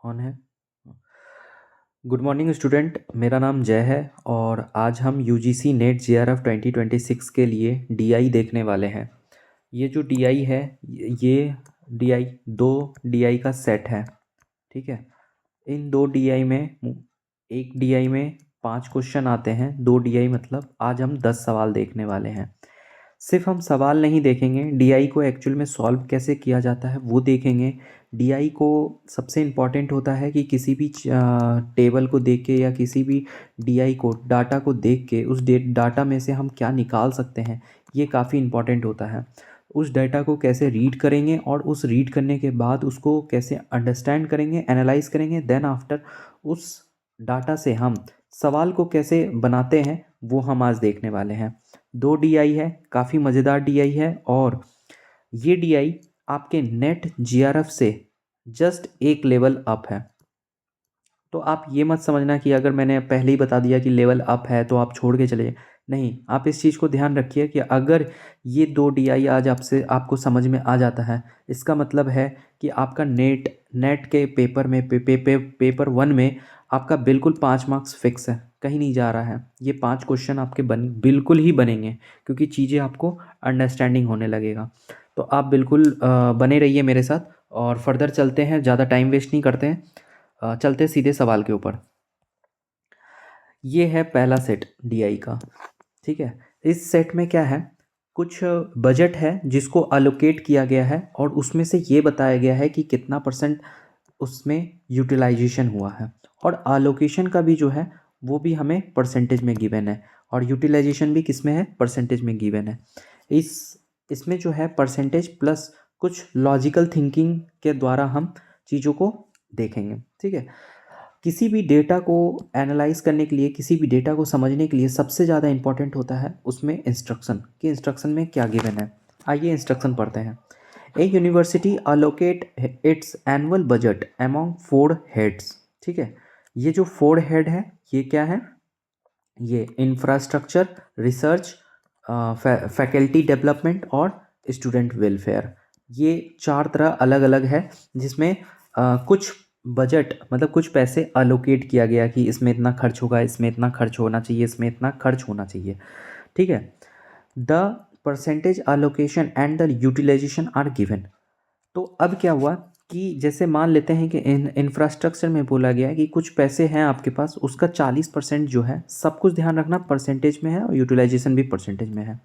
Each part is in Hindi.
ऑन है। गुड मॉर्निंग स्टूडेंट, मेरा नाम जय है और आज हम यूजीसी नेट जेआरएफ 2026 के लिए डीआई देखने वाले हैं। ये जो डीआई है, ये डीआई दो डीआई का सेट है। ठीक है, इन दो डीआई में एक डीआई में 5 क्वेश्चन आते हैं। दो डीआई मतलब आज हम 10 सवाल देखने वाले हैं। सिर्फ हम सवाल नहीं देखेंगे, डीआई को एक्चुअल में सॉल्व कैसे किया जाता है वो देखेंगे। डीआई को सबसे इम्पॉर्टेंट होता है कि किसी भी टेबल को देख के या किसी भी डीआई को डाटा को देख के उस डाटा में से हम क्या निकाल सकते हैं, ये काफ़ी इम्पॉर्टेंट होता है। उस डाटा को कैसे रीड करेंगे और उस रीड करने के बाद उसको कैसे अंडरस्टैंड करेंगे, एनालाइज करेंगे, देन आफ्टर उस डाटा से हम सवाल को कैसे बनाते हैं वो हम आज देखने वाले हैं। दो डीआई है, काफ़ी मज़ेदार डीआई है और ये डीआई आपके नेट जीआरएफ से जस्ट एक लेवल अप है। तो आप ये मत समझना कि अगर मैंने पहले ही बता दिया कि लेवल अप है तो आप छोड़ के चले जाइए। नहीं, आप इस चीज़ को ध्यान रखिए कि अगर ये दो डीआई आज आपको समझ में आ जाता है, इसका मतलब है कि आपका नेट नेट के पेपर में पेपर 1 में आपका बिल्कुल 5 मार्क्स फिक्स है, कहीं नहीं जा रहा है। ये 5 क्वेश्चन आपके बिल्कुल ही बनेंगे क्योंकि चीज़ें आपको अंडरस्टैंडिंग होने लगेगा। तो आप बिल्कुल बने रहिए मेरे साथ और फर्दर चलते हैं, ज़्यादा टाइम वेस्ट नहीं करते हैं। चलते सीधे सवाल के ऊपर। ये है पहला सेट डीआई का। ठीक है, इस सेट में क्या है, कुछ बजट है जिसको अलोकेट किया गया है और उसमें से ये बताया गया है कि कितना परसेंट उसमें यूटिलाइजेशन हुआ है। और अलोकेशन का भी जो है वो भी हमें परसेंटेज में गिवन है और यूटिलाइजेशन भी किस में है, परसेंटेज में गिवन है। इसमें जो है परसेंटेज प्लस कुछ लॉजिकल थिंकिंग के द्वारा हम चीज़ों को देखेंगे। ठीक है, किसी भी डेटा को एनालाइज करने के लिए, किसी भी डेटा को समझने के लिए सबसे ज़्यादा इंपॉर्टेंट होता है उसमें इंस्ट्रक्शन, कि इंस्ट्रक्शन में क्या गिवन है। आइए इंस्ट्रक्शन पढ़ते हैं। A university allocate its annual budget among 4 heads. ठीक है, ये जो 4 हेड है ये क्या है, ये इंफ्रास्ट्रक्चर, रिसर्च, फैकल्टी डेवलपमेंट और स्टूडेंट वेलफेयर। ये 4 तरह अलग अलग है जिसमें कुछ बजट मतलब कुछ पैसे अलोकेट किया गया कि इसमें इतना खर्च होगा, इसमें इतना खर्च होना चाहिए, इसमें इतना खर्च होना चाहिए। ठीक है, the percentage allocation and the utilisation are given. तो अब क्या हुआ कि जैसे मान लेते हैं कि इंफ्रास्ट्रक्चर में बोला गया है कि कुछ पैसे हैं आपके पास, उसका 40% जो है, सब कुछ ध्यान रखना परसेंटेज में है और यूटिलाइजेशन भी परसेंटेज में है।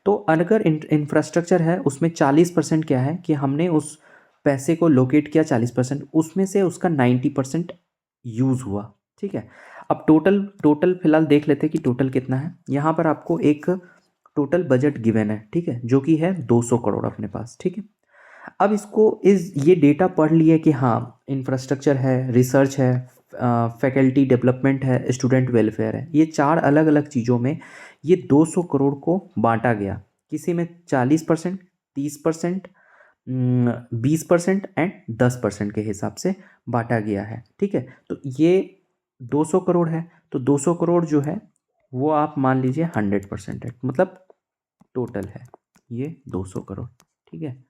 तो अगर इंफ्रास्ट्रक्चर है उसमें 40% क्या है कि हमने उस पैसे को लोकेट किया 40%, उसमें से उसका 90% यूज़ हुआ। ठीक है, अब टोटल टोटल फिलहाल देख लेते हैं कि टोटल कितना है। यहाँ पर आपको एक टोटल बजट गिवन है, ठीक है, जो कि है 200 करोड़ अपने पास। ठीक है, अब इसको ये डेटा पढ़ लिए कि हाँ इंफ्रास्ट्रक्चर है, रिसर्च है, फैकल्टी डेवलपमेंट है, स्टूडेंट वेलफेयर है, ये 4 अलग अलग चीज़ों में ये 200 करोड़ को बांटा गया। किसी में 40%, 30%, 20% एंड 10% के हिसाब से बांटा गया है। ठीक है, तो ये 200 करोड़ है, तो 200 करोड़ जो है वो आप मान लीजिए 100% है, मतलब टोटल है ये 200 करोड़। ठीक है,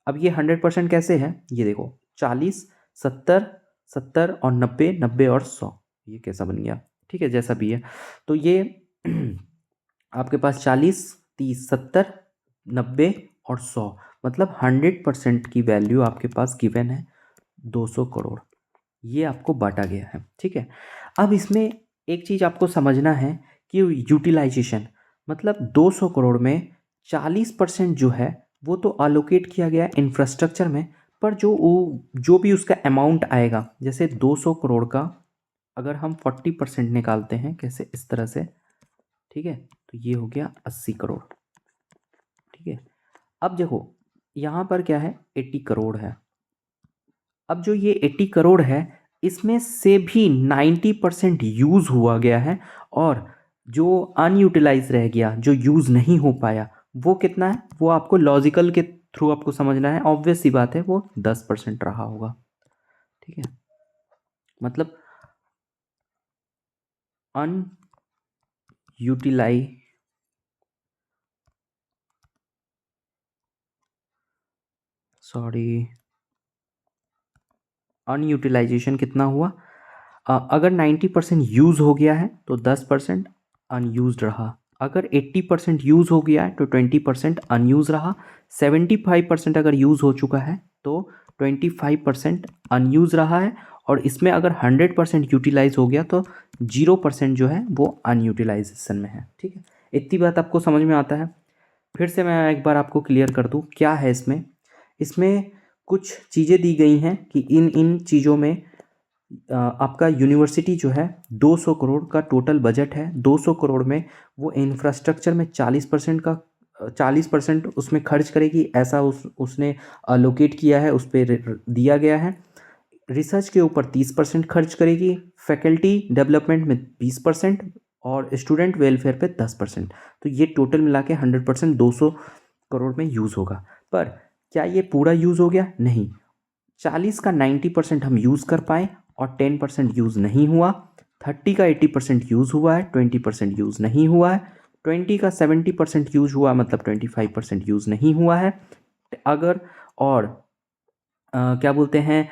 अब ये 100% कैसे है, ये देखो 40, 70, 70 और 90, 90 और 100, ये कैसा बन गया। ठीक है, जैसा भी है। तो ये आपके पास 40, 30, 70, 90 और 100, मतलब 100% की वैल्यू आपके पास गिवन है 200 करोड़। ये आपको बांटा गया है। ठीक है, अब इसमें एक चीज़ आपको समझना है कि यूटिलाइजेशन मतलब 200 करोड़ में 40% जो है वो तो अलोकेट किया गया इंफ्रास्ट्रक्चर में, पर जो भी उसका अमाउंट आएगा, जैसे 200 करोड़ का अगर हम 40% निकालते हैं, कैसे, इस तरह से। ठीक है, तो ये हो गया 80 करोड़। ठीक है, अब देखो यहाँ पर क्या है, 80 करोड़ है। अब जो ये 80 करोड़ है इसमें से भी 90% यूज़ हुआ गया है और जो अनयूटिलाइज रह गया, जो यूज़ नहीं हो पाया, वो कितना है, वो आपको लॉजिकल के थ्रू आपको समझना है। ऑब्वियस सी बात है, वो 10% रहा होगा। ठीक है, मतलब अनयूटिलाइज, सॉरी, अनयूटिलाइजेशन कितना हुआ? अगर 90% यूज़ हो गया है तो 10% अनयूज्ड रहा। अगर 80% यूज़ हो गया है तो 20% अनयूज़ रहा। 75% अगर यूज़ हो चुका है तो 25% अनयूज़ रहा है। और इसमें अगर 100% यूटिलाइज हो गया तो 0% जो है वो अनयूटिलाइजेशन में है। ठीक है, इतनी बात आपको समझ में आता है? फिर से मैं एक बार आपको क्लियर कर दूँ क्या है इसमें। इसमें कुछ चीज़ें दी गई हैं कि इन इन चीज़ों में आपका यूनिवर्सिटी जो है 200 करोड़ का टोटल बजट है। 200 करोड़ में वो इंफ्रास्ट्रक्चर में 40% का 40% उसमें खर्च करेगी, ऐसा उसने अलोकेट किया है, उस पर दिया गया है। रिसर्च के ऊपर 30% खर्च करेगी, फैकल्टी डेवलपमेंट में 20% और स्टूडेंट वेलफेयर पे 10%। तो ये टोटल मिला के 100% 200 करोड़ में यूज़ होगा। पर क्या ये पूरा यूज़ हो गया? नहीं। 40 का 90% हम यूज़ कर पाए और 10% यूज़ नहीं हुआ। 30 का 80% यूज़ हुआ है, 20% यूज़ नहीं हुआ है। 20 का 70% यूज़ हुआ, मतलब 25% यूज़ नहीं हुआ है। अगर और क्या बोलते हैं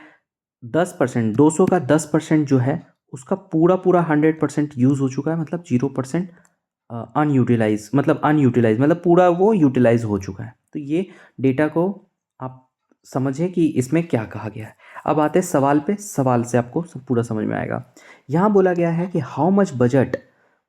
10%, 200 का 10% जो है उसका पूरा पूरा 100% यूज़ हो चुका है, मतलब 0% अनयूटिलाइज मतलब पूरा वो यूटिलाइज हो चुका है। तो ये डेटा को आप समझें कि इसमें क्या कहा गया है। अब आते हैं सवाल पे, सवाल से आपको पूरा समझ में आएगा। यहाँ बोला गया है कि how much budget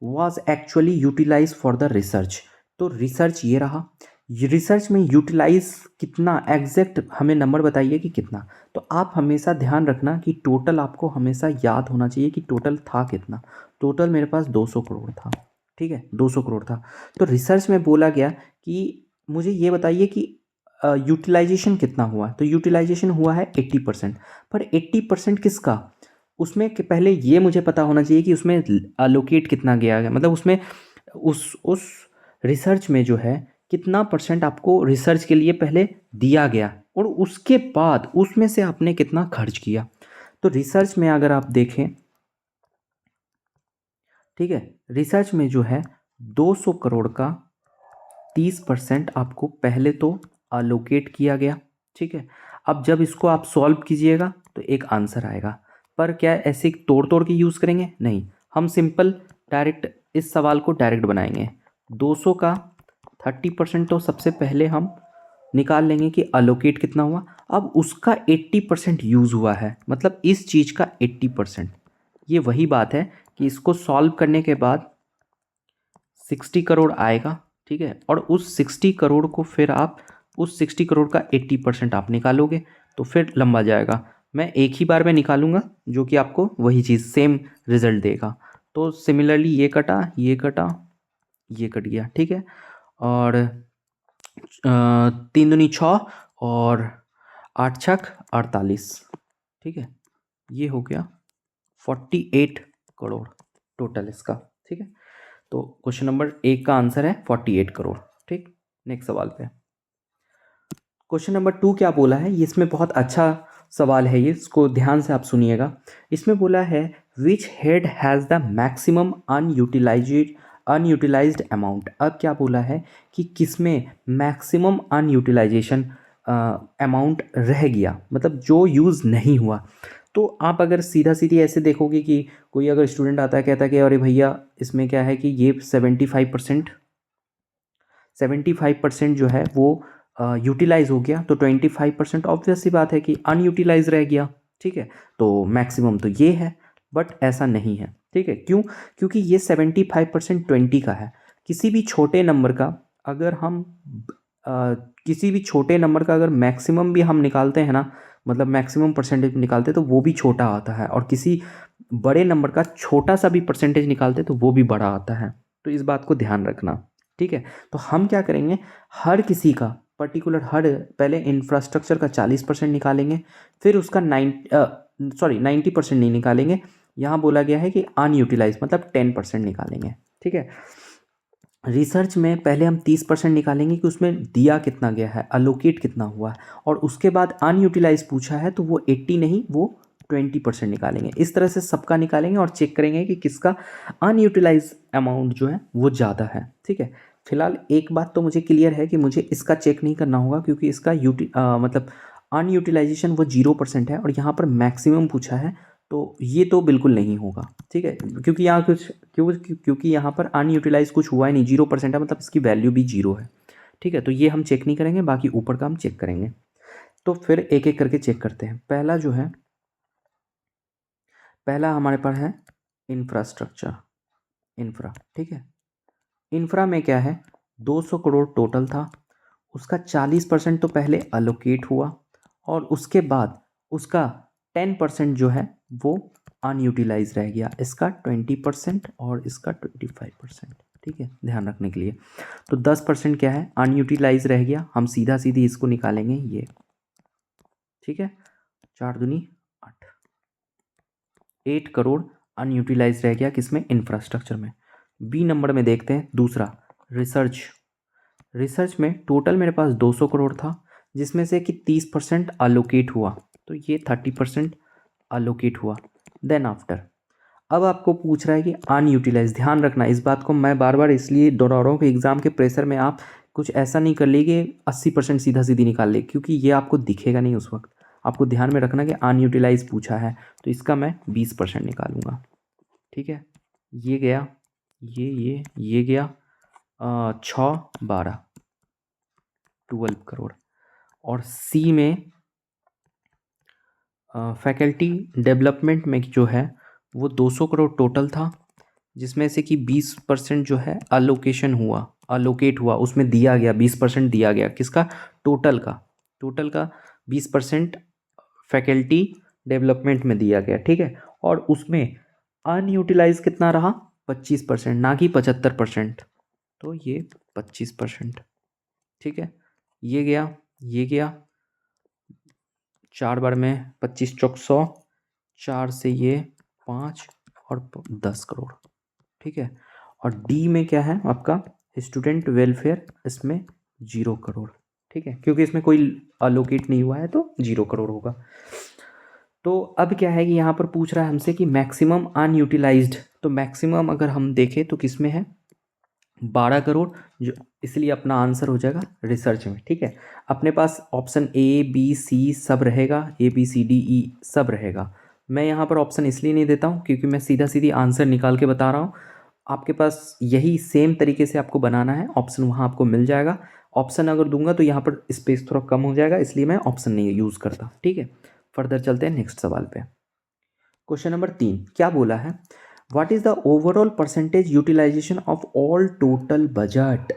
was actually utilise for the research. तो रिसर्च ये रहा, रिसर्च में यूटिलाइज कितना एग्जैक्ट हमें नंबर बताइए कि कितना। तो आप हमेशा ध्यान रखना कि टोटल आपको हमेशा याद होना चाहिए कि टोटल था कितना। टोटल मेरे पास 200 करोड़ था। ठीक है, 200 करोड़ था। तो रिसर्च में बोला गया कि मुझे ये बताइए कि यूटिलाइजेशन कितना हुआ। तो यूटिलाइजेशन हुआ है 80%। पर 80% किसका? उसमें कि पहले ये मुझे पता होना चाहिए कि उसमें अलोकेट कितना गया है, मतलब उसमें उस रिसर्च में जो है कितना परसेंट आपको रिसर्च के लिए पहले दिया गया और उसके बाद उसमें से आपने कितना खर्च किया। तो रिसर्च में अगर आप देखें, ठीक है, रिसर्च में जो है 200 करोड़ का 30% आपको पहले तो अलोकेट किया गया। ठीक है, अब जब इसको आप सॉल्व कीजिएगा तो एक आंसर आएगा। पर क्या ऐसे तोड़ तोड़ के यूज़ करेंगे? नहीं, हम सिंपल डायरेक्ट इस सवाल को डायरेक्ट बनाएंगे। 200 का 30% तो सबसे पहले हम निकाल लेंगे कि अलोकेट कितना हुआ। अब उसका 80% यूज़ हुआ है, मतलब इस चीज़ का 80%। ये वही बात है कि इसको सॉल्व करने के बाद 60 करोड़ आएगा। ठीक है, और उस 60 करोड़ को फिर आप उस 60 करोड़ का 80% आप निकालोगे तो फिर लंबा जाएगा। मैं एक ही बार में निकालूंगा जो कि आपको वही चीज़ सेम रिजल्ट देगा। तो सिमिलरली ये कटा, ये कटा, ये कट गया। ठीक है, और 3 दूनी 6 और 8 छक 48। ठीक है, ये हो गया 48 करोड़ टोटल इसका। ठीक है, तो क्वेश्चन नंबर 1 का आंसर है 48 करोड़। ठीक, नेक्स्ट सवाल पे। क्वेश्चन नंबर 2 क्या बोला है, ये इसमें बहुत अच्छा सवाल है, ये इसको ध्यान से आप सुनिएगा। इसमें बोला है which head has the maximum unutilized amount. अब क्या बोला है कि किसमें मैक्सिमम अनयूटिलाइजेशन अमाउंट रह गया, मतलब जो यूज़ नहीं हुआ। तो आप अगर सीधा सीधी ऐसे देखोगे कि कोई अगर स्टूडेंट आता है कहता है कि अरे भैया इसमें क्या है कि ये 75% जो है वो यूटिलाइज हो गया, तो 25% ऑब्वियस सी बात है कि अनयूटिलाइज रह गया। ठीक है, तो मैक्सिमम तो ये है, बट ऐसा नहीं है। ठीक है, क्यों? क्योंकि ये 75% 20 का है। किसी भी छोटे नंबर का अगर हम किसी भी छोटे नंबर का अगर मैक्सिमम भी हम निकालते हैं ना, मतलब मैक्सिमम परसेंटेज निकालते हैं तो वो भी छोटा आता है, और किसी बड़े नंबर का छोटा सा भी परसेंटेज निकालते हैं तो वो भी बड़ा आता है। तो इस बात को ध्यान रखना। ठीक है, तो हम क्या करेंगे, हर किसी का पर्टिकुलर हर पहले इंफ्रास्ट्रक्चर का 40% निकालेंगे, फिर उसका 90% नहीं निकालेंगे। यहाँ बोला गया है कि अनयूटिलाइज मतलब 10% निकालेंगे। ठीक है, रिसर्च में पहले हम 30% निकालेंगे कि उसमें दिया कितना गया है, अलोकेट कितना हुआ है, और उसके बाद अनयूटिलाइज पूछा है तो वो 80 नहीं, वो 20% निकालेंगे। इस तरह से सबका निकालेंगे और चेक करेंगे कि किसका अनयूटिलाइज अमाउंट जो है वो ज़्यादा है। ठीक है, फिलहाल एक बात तो मुझे क्लियर है कि मुझे इसका चेक नहीं करना होगा, क्योंकि इसका मतलब अनयूटिलाइजेशन वो 0% है और यहाँ पर मैक्सिमम पूछा है, तो ये तो बिल्कुल नहीं होगा, ठीक है, क्योंकि यहाँ कुछ क्योंकि यहाँ पर अनयूटिलाइज कुछ हुआ ही नहीं, 0% है, मतलब इसकी वैल्यू भी 0 है, ठीक है। तो ये हम चेक नहीं करेंगे, बाकी ऊपर का हम चेक करेंगे। तो फिर एक एक करके चेक करते हैं। पहला जो है, पहला हमारे पास है इंफ्रास्ट्रक्चर, इंफ्रा, ठीक है। इंफ्रा में क्या है, 200 करोड़ टोटल था, उसका 40% तो पहले अलोकेट हुआ और उसके बाद उसका 10% जो है वो अनयूटिलाइज रह गया, इसका 20% और इसका 25%, ठीक है, ध्यान रखने के लिए। तो 10% क्या है, अनयूटिलाइज रह गया, हम सीधा सीधी इसको निकालेंगे ये, ठीक है, 4 दूनी 8, 8 करोड़ अनयूटिलाइज रह गया, किसमें, इंफ्रास्ट्रक्चर में। बी नंबर में देखते हैं दूसरा, रिसर्च। रिसर्च में टोटल मेरे पास 200 करोड़ था, जिसमें से कि 30% अलोकेट हुआ, तो ये 30% अलोकेट हुआ। देन आफ्टर, अब आपको पूछ रहा है कि अनयूटिलाइज, ध्यान रखना इस बात को, मैं बार बार इसलिए दोहरा रहा हूँ कि एग्जाम के प्रेशर में आप कुछ ऐसा नहीं कर लीजिए 80% सीधा सीधी निकाल ले, क्योंकि ये आपको दिखेगा नहीं उस वक्त। आपको ध्यान में रखना कि अनयूटिलाइज पूछा है, तो इसका मैं 20% निकालूंगा, ठीक है। ये गया, ये गया 6 12, 12 करोड़। और सी में फैकल्टी डेवलपमेंट में जो है वो 200 करोड़ टोटल था, जिसमें से कि 20% जो है अलोकेशन हुआ, अलोकेट हुआ, उसमें दिया गया 20% दिया गया, किसका, टोटल का, टोटल का 20% फैकल्टी डेवलपमेंट में दिया गया, ठीक है। और उसमें अनयूटिलाइज कितना रहा, 25%, ना कि 75%, तो ये 25%, ठीक है। ये गया, ये गया, 4 बार में 25 चौक 100, 4 से ये 5 और 10 करोड़, ठीक है। और डी में क्या है आपका, स्टूडेंट वेलफेयर, इसमें 0 करोड़, ठीक है, क्योंकि इसमें कोई अलोकेट नहीं हुआ है तो 0 करोड़ होगा। तो अब क्या है कि यहाँ पर पूछ रहा है हमसे कि मैक्सिमम अनयूटिलाइज्ड, तो मैक्सिमम अगर हम देखें तो किस में है, 12 करोड़, जो इसलिए अपना आंसर हो जाएगा रिसर्च में, ठीक है। अपने पास ऑप्शन ए बी सी सब रहेगा, A B C D E सब रहेगा। मैं यहाँ पर ऑप्शन इसलिए नहीं देता हूँ क्योंकि मैं सीधा सीधी आंसर निकाल के बता रहा हूँ, आपके पास यही सेम तरीके से आपको बनाना है, ऑप्शन वहाँ आपको मिल जाएगा। ऑप्शन अगर दूंगा तो यहाँ पर स्पेस थोड़ा कम हो जाएगा, इसलिए मैं ऑप्शन नहीं यूज़ करता, ठीक है। फर्दर चलते हैं नेक्स्ट सवाल पे। क्वेश्चन नंबर 3 क्या बोला है, what is the overall percentage utilisation of all total budget.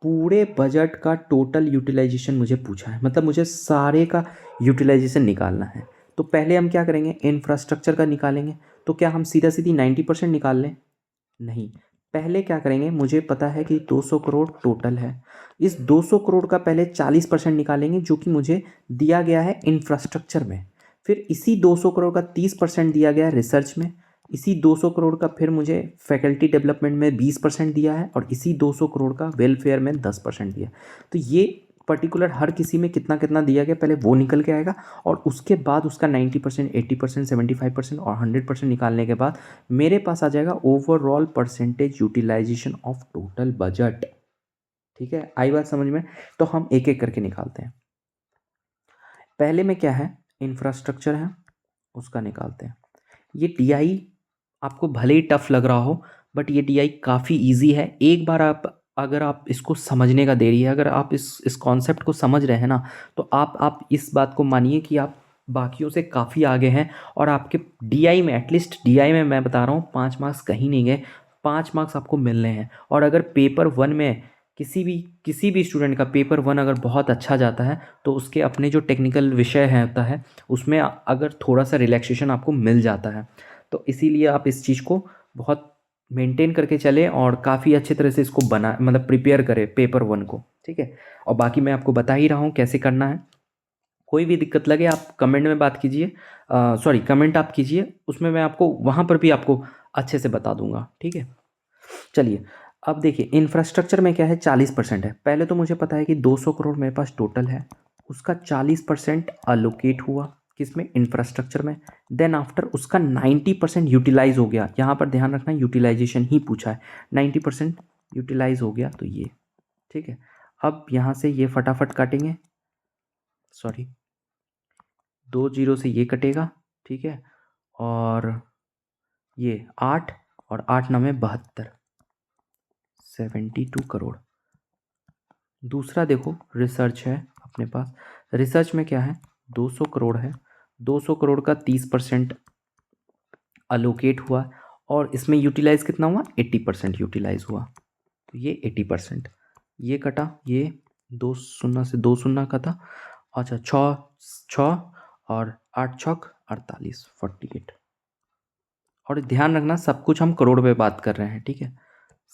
पूरे बजट का टोटल यूटिलाइजेशन मुझे पूछा है, मतलब मुझे सारे का यूटिलाइजेशन निकालना है। तो पहले हम क्या करेंगे, इंफ्रास्ट्रक्चर का निकालेंगे। तो क्या हम सीधा सीधी 90% निकाल लें, नहीं, पहले क्या करेंगे, मुझे पता है कि 200 करोड़ टोटल है, इस 200 करोड़ का पहले 40% निकालेंगे जो कि मुझे दिया गया है इंफ्रास्ट्रक्चर में। फिर इसी 200 करोड़ का 30% दिया गया है रिसर्च में। इसी 200 करोड़ का फिर मुझे फैकल्टी डेवलपमेंट में 20% दिया है, और इसी 200 करोड़ का वेलफेयर में 10% दिया। तो ये पर्टिकुलर हर किसी में कितना कितना दिया गया पहले वो निकल के आएगा, और उसके बाद उसका 90%, 80%, 75% और 100% निकालने के बाद मेरे पास आ जाएगा overall percentage utilisation of total budget, ठीक है। आई बात समझ में। तो हम एक एक करके निकालते हैं। पहले में क्या है, इंफ्रास्ट्रक्चर है, उसका निकालते हैं। ये टीआई आपको भले ही टफ लग रहा हो, बट ये टीआई काफ़ी इजी है। एक बार आप अगर आप इसको समझने का देरी है, अगर आप इस कॉन्सेप्ट को समझ रहे हैं ना, तो आप इस बात को मानिए कि आप बाकियों से काफ़ी आगे हैं। और आपके डीआई में, एटलीस्ट डीआई में मैं बता रहा हूँ 5 मार्क्स कहीं नहीं गए, 5 मार्क्स आपको मिलने हैं। और अगर पेपर 1 में किसी भी स्टूडेंट का पेपर 1 अगर बहुत अच्छा जाता है, तो उसके अपने जो टेक्निकल विषय है होता है उसमें अगर थोड़ा सा रिलैक्सेशन आपको मिल जाता है, तो इसीलिए आप इस चीज़ को बहुत मेंटेन करके चलें और काफ़ी अच्छे तरह से इसको बना, मतलब प्रिपेयर करें पेपर 1 को, ठीक है। और बाकी मैं आपको बता ही रहा हूँ कैसे करना है। कोई भी दिक्कत लगे आप कमेंट में बात कीजिए, सॉरी कमेंट आप कीजिए, उसमें मैं आपको वहाँ पर भी आपको अच्छे से बता दूंगा, ठीक है। चलिए, अब देखिए इंफ्रास्ट्रक्चर में क्या है, 40% है। पहले तो मुझे पता है कि 200 करोड़ मेरे पास टोटल है, उसका 40% अलोकेट हुआ किसमें, इंफ्रास्ट्रक्चर में। देन आफ्टर उसका 90% यूटिलाइज हो गया, यहाँ पर ध्यान रखना यूटिलाइजेशन ही पूछा है, 90% यूटिलाइज हो गया, तो ये ठीक है। अब यहाँ से ये फटाफट काटेंगे, सॉरी 2 जीरो से ये कटेगा, ठीक है, और ये 8 और 8 9 में 72, 72 करोड़। दूसरा देखो रिसर्च है अपने पास, रिसर्च में क्या है, 200 करोड़ है, 200 करोड़ का 30% अलोकेट हुआ और इसमें यूटिलाइज कितना हुआ, 80% यूटिलाइज हुआ, तो ये 80%, ये कटा, ये 2 शून्य से 2 शून्य का था, अच्छा 6 और 8 छक 48, 48। और ध्यान रखना सब कुछ हम करोड़ में बात कर रहे हैं, ठीक है।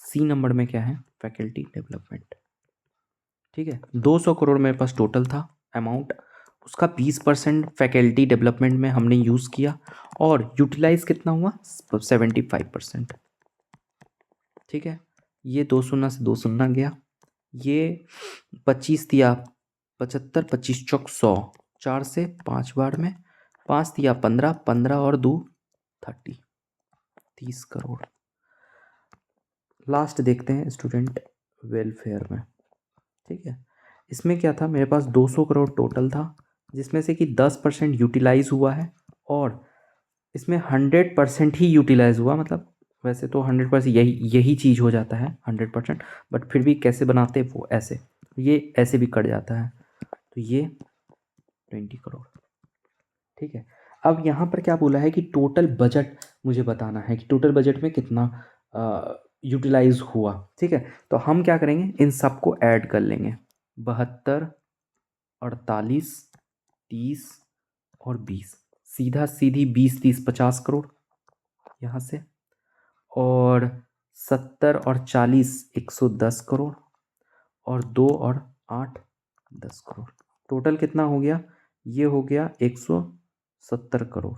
सी नंबर में क्या है, फैकल्टी डेवलपमेंट, ठीक है। 200 करोड़ मेरे पास टोटल था अमाउंट, उसका 20% फैकल्टी डेवलपमेंट में हमने यूज़ किया और यूटिलाइज कितना हुआ, 75%, ठीक है। ये 2 शून्य से 2 शून्य गया, ये 25 दिया 75, 25 चौक 100, 4 से 5 बार में 5 दिया 15, 15 और 2 30, 30 करोड़। लास्ट देखते हैं स्टूडेंट वेलफेयर में, ठीक है। इसमें क्या था, मेरे पास 200 करोड़ टोटल था, जिसमें से कि 10% यूटिलाइज हुआ है और इसमें 100% ही यूटिलाइज हुआ, मतलब वैसे तो 100% यही चीज़ हो जाता है 100%, बट फिर भी कैसे बनाते हैं वो ऐसे, ये ऐसे भी कट जाता है, तो ये 20 करोड़, ठीक है। अब यहाँ पर क्या बोला है कि टोटल बजट मुझे बताना है कि टोटल बजट में कितना यूटिलाइज हुआ, ठीक है। तो हम क्या करेंगे, इन सबको ऐड कर लेंगे, 72, 48, 30 और 20, सीधा सीधी 20 30 50 करोड़ यहाँ से, और 70 और 40 110 करोड़, और 2 और 8 10 करोड़, टोटल कितना हो गया, ये हो गया 170 करोड़,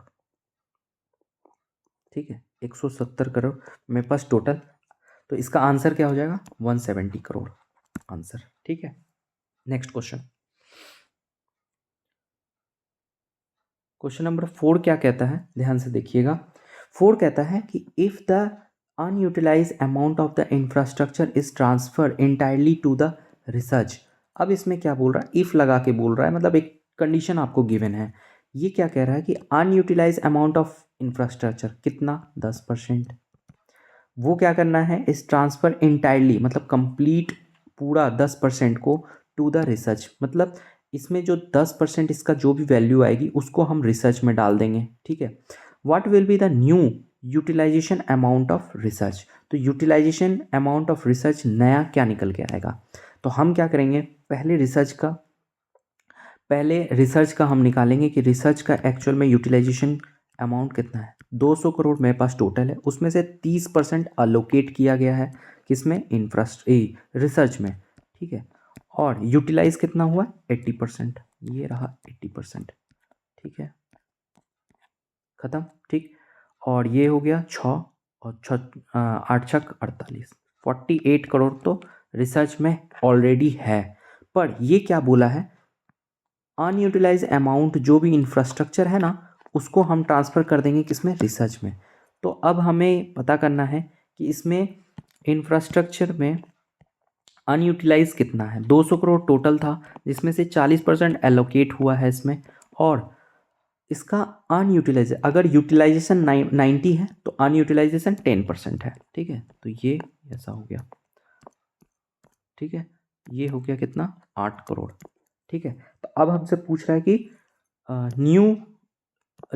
ठीक है। 170 करोड़ मेरे पास टोटल, तो इसका आंसर क्या हो जाएगा, 170 करोड़ आंसर, ठीक है। नेक्स्ट क्वेश्चन, क्वेश्चन नंबर 4 क्या कहता है, ध्यान से देखिएगा। 4 कहता है कि if the unutilise amount of the infrastructure is transfer entirely to the research. अब इसमें क्या बोल रहा है, इफ लगा के बोल रहा है, मतलब एक कंडीशन आपको गिवन है। ये क्या कह रहा है कि अनयूटिलाइज अमाउंट ऑफ इंफ्रास्ट्रक्चर कितना, 10%। वो क्या करना है, इस ट्रांसफ़र इंटायरली मतलब कंप्लीट पूरा 10% को टू द रिसर्च, मतलब इसमें जो 10% इसका जो भी वैल्यू आएगी उसको हम रिसर्च में डाल देंगे, ठीक है। What will be the new utilisation amount of research, तो यूटिलाइजेशन अमाउंट ऑफ रिसर्च नया क्या निकल के आएगा, तो हम क्या करेंगे, पहले रिसर्च का हम निकालेंगे कि रिसर्च का एक्चुअल में यूटिलाइजेशन अमाउंट कितना है। 200 करोड़ मेरे पास टोटल है, उसमें से 30% अलोकेट किया गया है किसमें, रिसर्च में, ठीक है। और यूटिलाइज कितना हुआ, 80%, ये रहा 80%, ठीक है, खत्म, ठीक। और ये हो गया 6 और 8 छक 48, 48 करोड़ तो रिसर्च में ऑलरेडी है। पर ये क्या बोला है, अनयूटिलाइज अमाउंट जो भी इंफ्रास्ट्रक्चर है ना उसको हम ट्रांसफ़र कर देंगे किसमें, रिसर्च में। तो अब हमें पता करना है कि इसमें इंफ्रास्ट्रक्चर में अनयूटिलाइज कितना है। 200 करोड़ टोटल था, जिसमें से 40% एलोकेट हुआ है इसमें, और इसका अनयूटिलाइज, अगर यूटिलाइजेशन 90 है तो अनयूटिलाइजेशन 10% है, ठीक है। तो ये ऐसा हो गया, ठीक है, ये हो गया कितना, 8 करोड़, ठीक है। तो अब हमसे पूछ रहा है कि new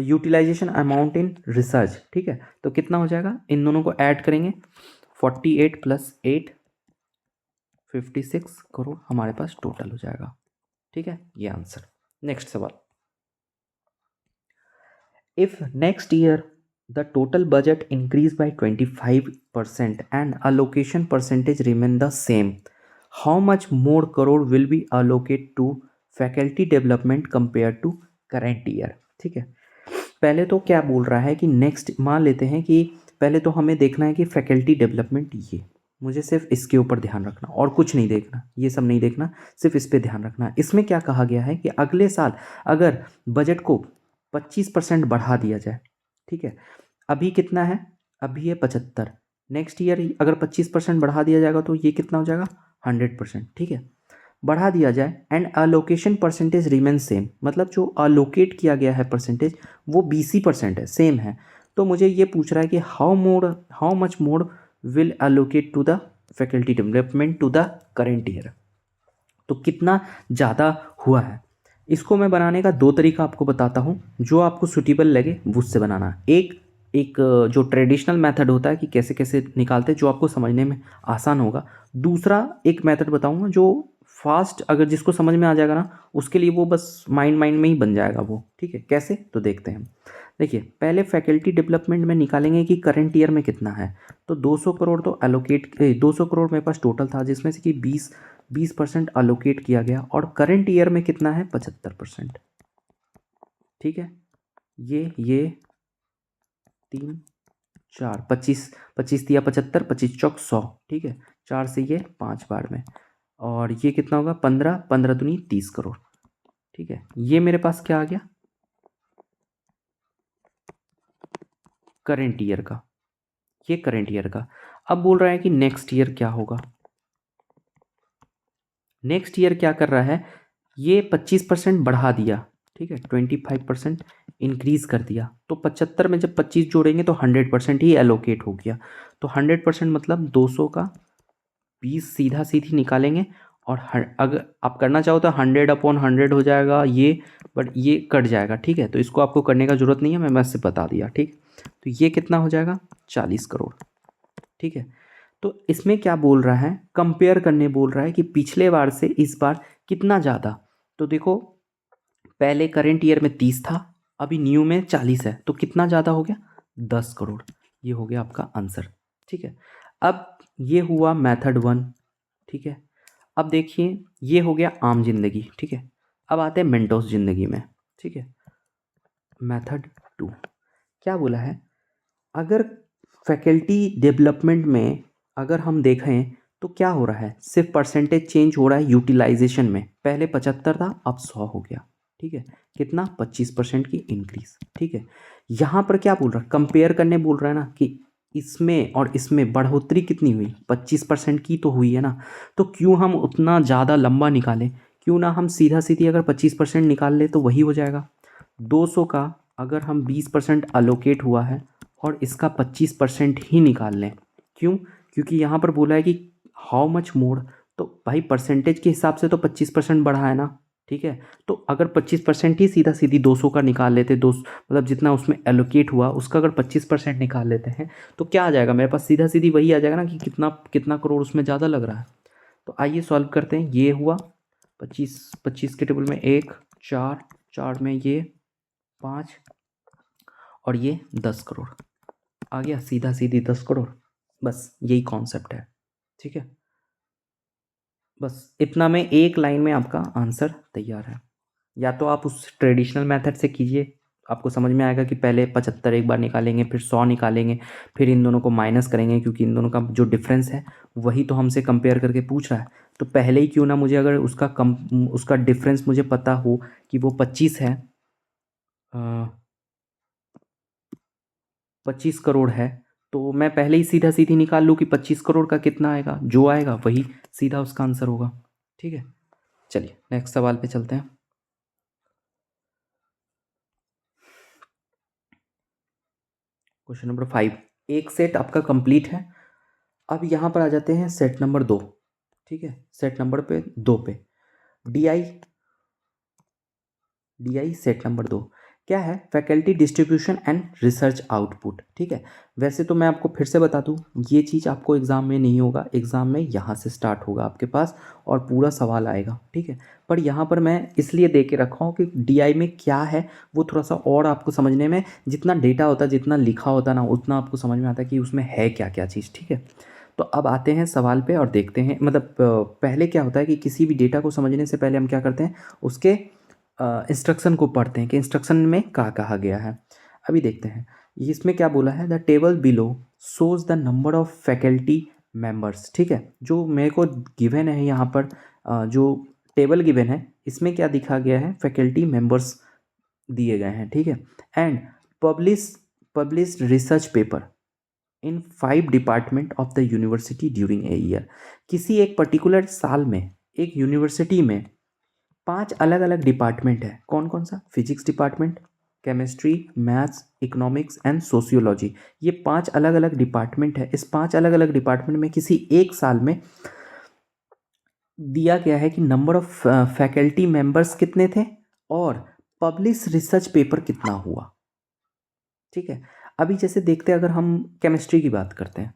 utilisation amount in research, ठीक है। तो कितना हो जाएगा, इन दोनों को ऐड करेंगे, 48 + 8 56 करोड़ हमारे पास टोटल हो जाएगा, ठीक है, ये आंसर। नेक्स्ट सवाल, if next year the total budget increase by 25% and allocation percentage remain the same, how much more crore will be allocate to faculty development compare to current year, ठीक है। पहले तो क्या बोल रहा है कि नेक्स्ट, मान लेते हैं कि पहले तो हमें देखना है कि फैकल्टी डेवलपमेंट, ये मुझे सिर्फ इसके ऊपर ध्यान रखना और कुछ नहीं देखना, ये सब नहीं देखना, सिर्फ इस पे ध्यान रखना। इसमें क्या कहा गया है कि अगले साल अगर बजट को 25% बढ़ा दिया जाए, ठीक है, अभी कितना है, अभी है 75, नेक्स्ट ईयर अगर 25% बढ़ा दिया जाएगा तो ये कितना हो जाएगा, 100%, ठीक है। बढ़ा दिया जाए and allocation percentage remain same, मतलब जो अलोकेट किया गया है परसेंटेज वो 20% है, सेम है। तो मुझे ये पूछ रहा है कि how much more will allocate to the faculty development to the current year, तो कितना ज़्यादा हुआ है। इसको मैं बनाने का दो तरीका आपको बताता हूँ, जो आपको सुटेबल लगे वो उससे बनाना। एक एक जो ट्रेडिशनल मेथड होता है कि कैसे कैसे निकालते हैं, जो आपको समझने में आसान होगा। दूसरा एक मेथड बताऊँगा जो फास्ट, अगर जिसको समझ में आ जाएगा ना उसके लिए वो बस माइंड माइंड में ही बन जाएगा वो, ठीक है। कैसे, तो देखते हैं। देखिए, पहले फैकल्टी डेवलपमेंट में निकालेंगे कि करंट ईयर में कितना है। तो 200 करोड़ तो एलोकेट, 200 करोड़ मेरे पास टोटल था, जिसमें से कि 20% अलोकेट किया गया, और करंट ईयर में कितना है 75%, ठीक है। ये 3 4 25, 25 दिया 75, 25 चौक 100, ठीक है। 4 से ये 5 बार में, और ये कितना होगा 15, 15 दूनी 30 करोड़, ठीक है। ये मेरे पास क्या आ गया करंट ईयर का, ये करंट ईयर का। अब बोल रहा है कि नेक्स्ट ईयर क्या होगा। नेक्स्ट ईयर क्या कर रहा है, ये 25% बढ़ा दिया, ठीक है, 25% इंक्रीज कर दिया। तो 75 में जब 25 जोड़ेंगे तो 100% ही एलोकेट हो गया। तो 100% मतलब 200 का 20 सीधा सीधी निकालेंगे, और अगर आप करना चाहो तो 100/100 हो जाएगा ये, बट ये कट जाएगा, ठीक है। तो इसको आपको करने का ज़रूरत नहीं है, मैं इससे बता दिया, ठीक। तो ये कितना हो जाएगा 40 करोड़, ठीक है। तो इसमें क्या बोल रहा है, कंपेयर करने बोल रहा है कि पिछले बार से इस बार कितना ज़्यादा। तो देखो, पहले करेंट ईयर में 30 था, अभी न्यू में 40 है, तो कितना ज़्यादा हो गया 10 करोड़। ये हो गया आपका आंसर, ठीक है। अब ये हुआ मेथड 1, ठीक है। अब देखिए, ये हो गया आम जिंदगी, ठीक है। अब आते हैं मेंटोस जिंदगी में, ठीक है। मेथड 2 क्या बोला है, अगर फैकल्टी डेवलपमेंट में अगर हम देखें तो क्या हो रहा है, सिर्फ परसेंटेज चेंज हो रहा है यूटिलाइजेशन में। पहले 75 था, अब 100 हो गया, ठीक है। कितना 25% की इंक्रीज, ठीक है। यहाँ पर क्या बोल रहा है, कंपेयर करने बोल रहा है ना कि इसमें और इसमें बढ़ोतरी कितनी हुई, 25% की तो हुई है ना। तो क्यों हम उतना ज़्यादा लंबा निकालें, क्यों ना हम सीधा सीधी अगर 25% निकाल ले तो वही हो जाएगा। 200 का अगर हम 20% अलोकेट हुआ है और इसका 25% ही निकाल लें, क्यों, क्योंकि यहाँ पर बोला है कि हाउ मच मोर, तो भाई परसेंटेज के हिसाब से तो 25% बढ़ा है ना, ठीक है। तो अगर 25% ही सीधा सीधी 200 का निकाल लेते, दो मतलब जितना उसमें एलोकेट हुआ उसका अगर 25% निकाल लेते हैं तो क्या आ जाएगा मेरे पास, सीधा सीधी वही आ जाएगा ना कि कितना कितना करोड़ उसमें ज़्यादा लग रहा है। तो आइए सॉल्व करते हैं। ये हुआ 25, 25 के टेबल में 1, 4, 4 में ये 5, और ये 10 करोड़ आ गया, सीधा सीधी 10 करोड़। बस यही कॉन्सेप्ट है, ठीक है। बस इतना में एक लाइन में आपका आंसर तैयार है। या तो आप उस ट्रेडिशनल मेथड से कीजिए, आपको समझ में आएगा कि पहले 75 एक बार निकालेंगे, फिर 100 निकालेंगे, फिर इन दोनों को माइनस करेंगे, क्योंकि इन दोनों का जो डिफरेंस है वही तो हमसे कंपेयर करके पूछ रहा है। तो पहले ही क्यों ना मुझे, अगर उसका डिफरेंस मुझे पता हो कि वो 25 है, 25 करोड़ है, तो मैं पहले ही सीधा सीधी निकाल लूँ कि 25 करोड़ का कितना आएगा, जो आएगा वही सीधा उसका आंसर होगा, ठीक है। चलिए नेक्स्ट सवाल पे चलते हैं। क्वेश्चन नंबर 5, एक सेट आपका कंप्लीट है। अब यहाँ पर आ जाते हैं सेट नंबर 2, ठीक है। सेट नंबर पे 2 पे डी आई, सेट नंबर 2 क्या है, faculty distribution and research output, ठीक है। वैसे तो मैं आपको फिर से बता दूं, ये चीज़ आपको एग्ज़ाम में नहीं होगा, एग्ज़ाम में यहाँ से स्टार्ट होगा आपके पास और पूरा सवाल आएगा, ठीक है। पर यहाँ पर मैं इसलिए दे के रखा हूँ कि डीआई में क्या है वो थोड़ा सा और आपको समझने में, जितना डेटा होता है जितना लिखा होता है ना उतना आपको समझ में आता है कि उसमें है क्या क्या चीज़, ठीक है। तो अब आते हैं सवाल पे और देखते हैं, मतलब पहले क्या होता है कि किसी भी डेटा को समझने से पहले हम क्या करते हैं, उसके इंस्ट्रक्शन को पढ़ते हैं कि इंस्ट्रक्शन में क्या कहा गया है। अभी देखते हैं इसमें क्या बोला है, the table below shows the number of faculty members, ठीक है। जो मेरे को गिवन है यहाँ पर, जो टेबल गिवन है इसमें क्या दिखा गया है, फैकल्टी मेंबर्स दिए गए हैं, ठीक है। And published research paper in 5 department of the university during a year, किसी एक पर्टिकुलर साल में एक यूनिवर्सिटी में 5 अलग अलग डिपार्टमेंट है। कौन कौन सा? Physics department, chemistry, maths, economics and sociology. ये 5 अलग अलग डिपार्टमेंट है। इस 5 अलग अलग डिपार्टमेंट में किसी एक साल में दिया गया है कि नंबर ऑफ फैकल्टी मेंबर्स कितने थे और पब्लिश रिसर्च पेपर कितना हुआ। ठीक है, अभी जैसे देखते हैं, अगर हम केमिस्ट्री की बात करते हैं,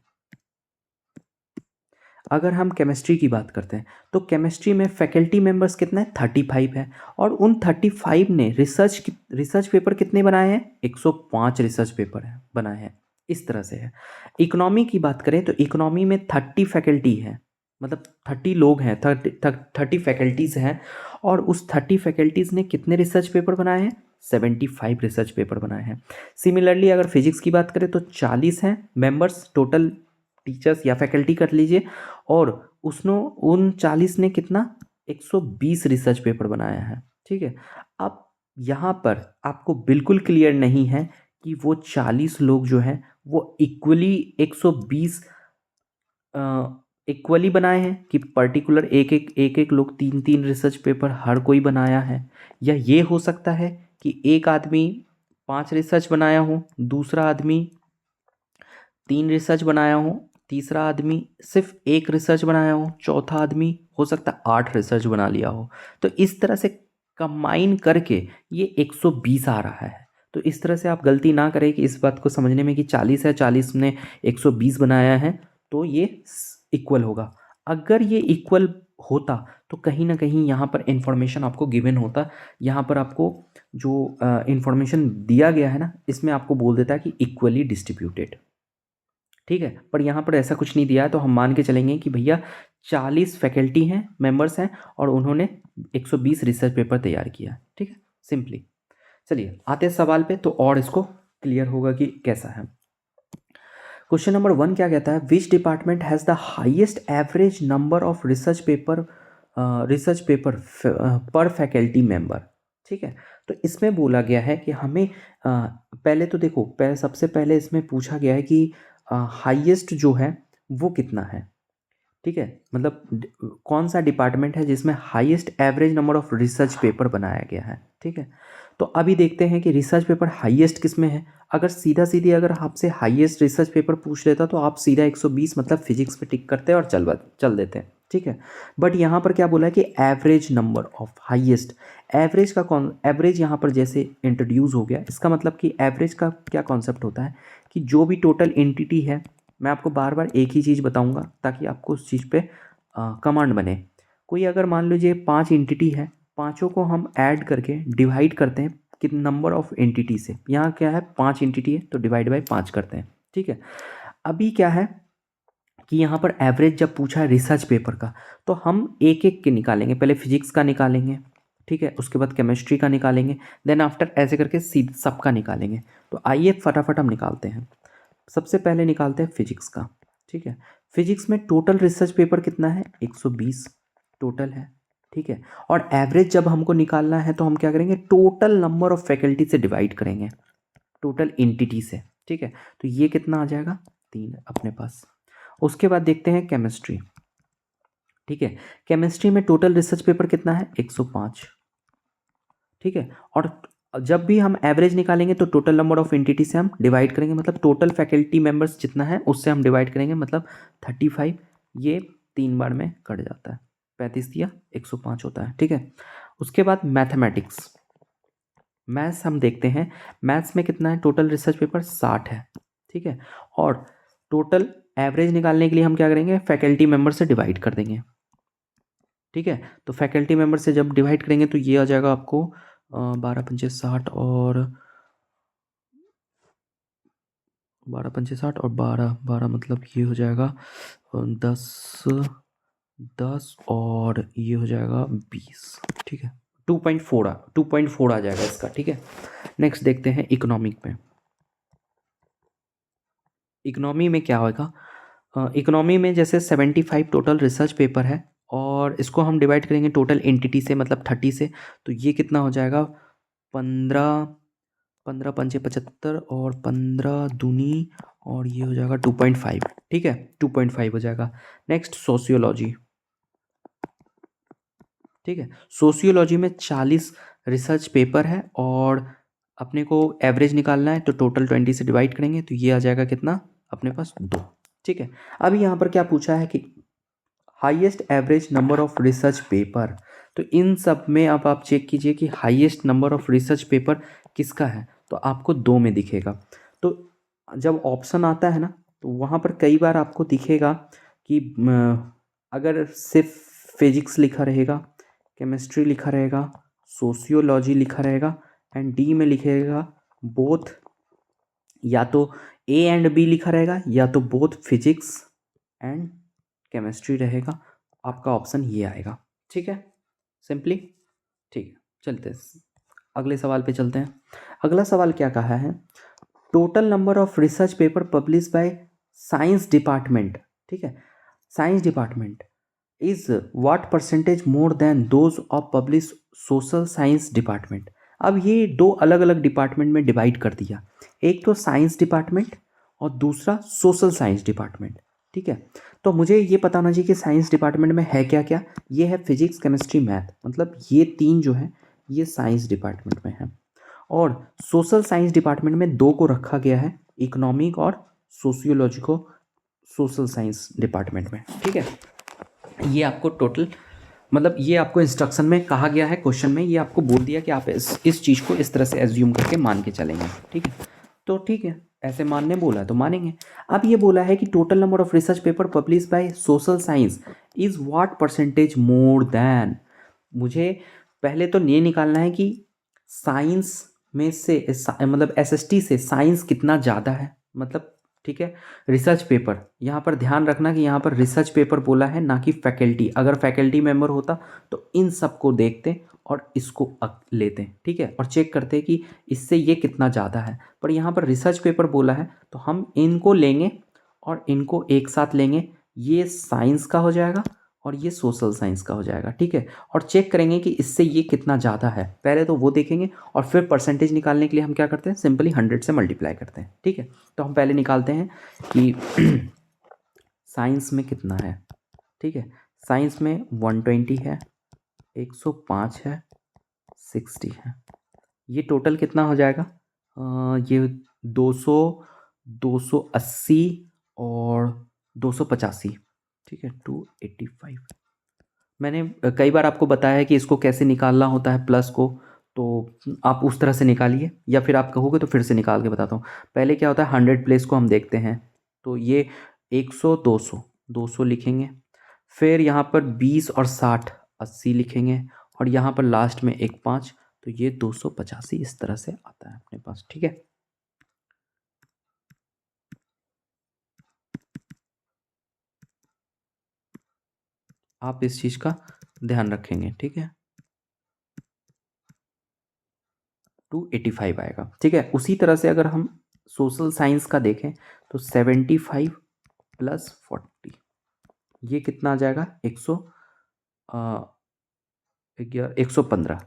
अगर हम केमिस्ट्री की बात करते हैं तो केमिस्ट्री में फैकल्टी मेंबर्स कितना है? 35 है। और उन 35 ने रिसर्च पेपर कितने बनाए हैं? 105 रिसर्च पेपर है बनाए हैं। इस तरह से है। इकोनॉमी की बात करें तो इकोनॉमी में 30 फैकल्टी है, मतलब 30 लोग हैं, 30 फैकल्टीज़ हैं। और उस 30 फैकल्टीज़ ने कितने रिसर्च पेपर बनाए हैं? 75 रिसर्च पेपर बनाए हैं। सिमिलरली अगर फिजिक्स की बात करें तो 40 हैं मेंबर्स टोटल, टीचर्स या फैकल्टी कर लीजिए। और उसने उन 40 ने कितना? 120 रिसर्च पेपर बनाया है। ठीक है, अब यहाँ पर आपको बिल्कुल क्लियर नहीं है कि वो 40 लोग जो हैं वो इक्वली 120 इक्वली बनाए हैं कि पर्टिकुलर एक एक लोग 3 3 रिसर्च पेपर हर कोई बनाया है। या ये हो सकता है कि एक आदमी 5 रिसर्च बनाया हो, दूसरा आदमी 3 रिसर्च बनाया हो, तीसरा आदमी सिर्फ 1 रिसर्च बनाया हो, चौथा आदमी हो सकता है 8 रिसर्च बना लिया हो। तो इस तरह से कंबाइन करके ये 120 आ रहा है। तो इस तरह से आप गलती ना करें कि इस बात को समझने में कि 40 है, 40 ने 120 बनाया है तो ये इक्वल होगा। अगर ये इक्वल होता तो कहीं ना कहीं यहाँ पर इंफॉर्मेशन आपको गिवन होता। यहाँ पर आपको जो इंफॉर्मेशन दिया गया है ना, इसमें आपको बोल देता है कि इक्वली डिस्ट्रीब्यूटेड। ठीक है, पर यहाँ पर ऐसा कुछ नहीं दिया है, तो हम मान के चलेंगे कि भैया 40 फैकल्टी हैं, मेंबर्स हैं, और उन्होंने 120 रिसर्च पेपर तैयार किया। ठीक है, सिंपली। चलिए आते हैं सवाल पे, तो और इसको क्लियर होगा कि कैसा है। क्वेश्चन नंबर 1 क्या कहता है? Which department has the highest average number of research paper पर फैकल्टी मेंबर। ठीक है, तो इसमें बोला गया है कि हमें पहले तो देखो, सबसे पहले इसमें पूछा गया है कि हाईएस्ट जो है वो कितना है। ठीक है, मतलब कौन सा डिपार्टमेंट है जिसमें highest average number of research paper बनाया गया है। ठीक है, तो अभी देखते हैं कि रिसर्च पेपर हाईएस्ट किस में है। अगर सीधा सीधी अगर आपसे हाईएस्ट रिसर्च पेपर पूछ लेता तो आप सीधा 120 मतलब फिजिक्स पे टिक करते और चल देते हैं। ठीक है, बट यहाँ पर क्या बोला है कि average number of highest. Average का एवरेज यहाँ पर जैसे इंट्रोड्यूस हो गया, इसका मतलब कि एवरेज का क्या कॉन्सेप्ट होता है कि जो भी टोटल एंटिटी है, मैं आपको बार बार एक ही चीज़ बताऊंगा ताकि आपको उस चीज़ पे कमांड बने। कोई अगर मान लीजिए 5 एंटिटी है, पाँचों को हम ऐड करके डिवाइड करते हैं कि नंबर ऑफ एंटिटी से। यहाँ क्या है? 5 एंटिटी है तो डिवाइड बाय 5 करते हैं। ठीक है, अभी क्या है कि यहाँ पर एवरेज जब पूछा है रिसर्च पेपर का, तो हम एक एक के निकालेंगे। पहले फिजिक्स का निकालेंगे, ठीक है, उसके बाद केमिस्ट्री का निकालेंगे, देन आफ्टर ऐसे करके सबका निकालेंगे। तो आइए फटाफट हम निकालते हैं। सबसे पहले निकालते हैं फिजिक्स का। ठीक है, फिजिक्स में टोटल रिसर्च पेपर कितना है? 120 टोटल है। ठीक है, और एवरेज जब हमको निकालना है तो हम क्या करेंगे? टोटल नंबर ऑफ फैकल्टी से डिवाइड करेंगे, टोटल एंटिटी से। ठीक है, तो ये कितना आ जाएगा? 3 अपने पास। उसके बाद देखते हैं केमिस्ट्री। ठीक है, केमिस्ट्री में टोटल रिसर्च पेपर कितना है? 105। ठीक है, और जब भी हम एवरेज निकालेंगे तो टोटल नंबर ऑफ एंटिटी से हम डिवाइड करेंगे, मतलब टोटल फैकल्टी मेंबर्स जितना है उससे हम डिवाइड करेंगे, मतलब 35। ये 3 बार में कट जाता है, 35 दिया 105 होता है। ठीक है, उसके बाद मैथमेटिक्स, मैथ्स हम देखते हैं। मैथ्स में कितना है? टोटल रिसर्च पेपर 60 है। ठीक है, और टोटल एवरेज निकालने के लिए हम क्या करेंगे? फैकल्टी मेंबर से डिवाइड कर देंगे। ठीक है, तो फैकल्टी मेंबर से जब डिवाइड करेंगे तो ये आ जाएगा आपको 12 पंचे 60 और 12 पंचे 60 और 12 12 मतलब ये हो जाएगा 10 10 और ये हो जाएगा 20। ठीक है, 2.4 आ जाएगा इसका। ठीक है, नेक्स्ट देखते हैं इकोनॉमिक में। इकोनॉमी में क्या होगा? इकोनॉमी में जैसे 75 टोटल रिसर्च पेपर है और इसको हम डिवाइड करेंगे टोटल एंटिटी से, मतलब 30 से। तो ये कितना हो जाएगा? 15 15 पंचे 75 और 15 दूनी, और ये हो जाएगा 2.5। ठीक है, 2.5 हो जाएगा। Next sociology. ठीक है। सोशियोलॉजी में 40 रिसर्च पेपर है और अपने को एवरेज निकालना है, तो टोटल 20 से डिवाइड करेंगे तो ये आ जाएगा कितना अपने पास 2। ठीक है। अभी यहाँ पर क्या पूछा है कि highest average number of research paper, तो इन सब में अब आप चेक कीजिए कि highest number of research paper किसका है, तो आपको 2 में दिखेगा। तो जब ऑप्शन आता है ना, तो वहाँ पर कई बार आपको दिखेगा कि अगर सिर्फ फिजिक्स लिखा रहेगा, केमिस्ट्री लिखा रहेगा, सोशियोलॉजी लिखा रहेगा एंड डी में लिखेगा बोथ, या तो ए एंड बी लिखा रहेगा या तो बोथ फिजिक्स एंड केमिस्ट्री रहेगा, आपका ऑप्शन ये आएगा। ठीक है, सिंपली। ठीक है, चलते हैं अगले सवाल पे चलते हैं। अगला सवाल क्या कहा है, total number of research paper publish by science department, ठीक है, science department is what percentage more than those of publish social science department. अब ये 2 अलग अलग डिपार्टमेंट में डिवाइड कर दिया, एक तो साइंस डिपार्टमेंट और दूसरा सोशल साइंस डिपार्टमेंट। ठीक है, तो मुझे ये पता होना चाहिए कि साइंस डिपार्टमेंट में है क्या क्या। ये है फिजिक्स केमिस्ट्री मैथ, मतलब ये 3 जो है ये साइंस डिपार्टमेंट में है, और सोशल साइंस डिपार्टमेंट में 2 को रखा गया है, इकोनॉमिक और सोशियोलॉजी को सोशल साइंस डिपार्टमेंट में। ठीक है, ये आपको टोटल मतलब ये आपको इंस्ट्रक्शन में कहा गया है, क्वेश्चन में ये आपको बोल दिया कि आप इस चीज़ को इस तरह से एज्यूम करके मान के चलेंगे। ठीक है, तो ठीक है, ऐसे मानने बोला है तो मानेंगे। अब ये बोला है कि total number of research paper publish by social science is what percentage more than. मुझे पहले तो ये निकालना है कि साइंस में से मतलब एसएसटी से साइंस कितना ज़्यादा है, मतलब ठीक है। रिसर्च पेपर, यहाँ पर ध्यान रखना कि यहाँ पर रिसर्च पेपर बोला है ना कि फैकल्टी। अगर फैकल्टी मेंबर होता तो इन सब को देखते और इसको लेते, ठीक है, और चेक करते कि इससे ये कितना ज़्यादा है। पर यहाँ पर रिसर्च पेपर बोला है तो हम इनको लेंगे और इनको एक साथ लेंगे, ये साइंस का हो जाएगा और ये सोशल साइंस का हो जाएगा। ठीक है, और चेक करेंगे कि इससे ये कितना ज़्यादा है, पहले तो वो देखेंगे और फिर परसेंटेज निकालने के लिए हम क्या करते हैं, सिंपली 100 से मल्टीप्लाई करते हैं। ठीक है, तो हम पहले निकालते हैं कि साइंस में कितना है। ठीक है, साइंस में 120 है, 105 है, 60 है, ये टोटल कितना हो जाएगा, ये 200, 280 और 285। ठीक है, 285। मैंने कई बार आपको बताया है कि इसको कैसे निकालना होता है प्लस को, तो आप उस तरह से निकालिए, या फिर आप कहोगे तो फिर से निकाल के बताता हूँ। पहले क्या होता है, 100 प्लेस को हम देखते हैं, तो ये 100, 200, 200 लिखेंगे, फिर यहाँ पर 20 और 60, 80 लिखेंगे, और यहाँ पर लास्ट में एक 5, तो ये 285 इस तरह से आता है अपने पास। ठीक है, आप इस चीज़ का ध्यान रखेंगे। ठीक है, 285 आएगा। ठीक है, उसी तरह से अगर हम सोशल साइंस का देखें तो 75 प्लस 40, ये कितना आ जाएगा, 115।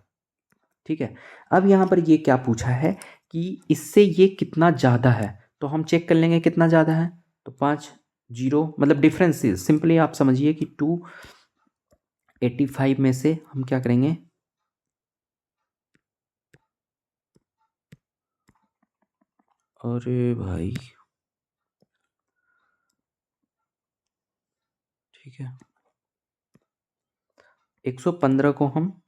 ठीक है, अब यहाँ पर ये क्या पूछा है कि इससे ये कितना ज़्यादा है, तो हम चेक कर लेंगे कितना ज़्यादा है, तो 5 जीरो मतलब डिफरेंस, सिंपली आप समझिए कि 285 में से हम क्या करेंगे, अरे भाई, ठीक है, 115 को हम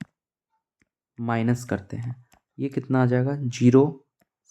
माइनस करते हैं, ये कितना आ जाएगा, 0,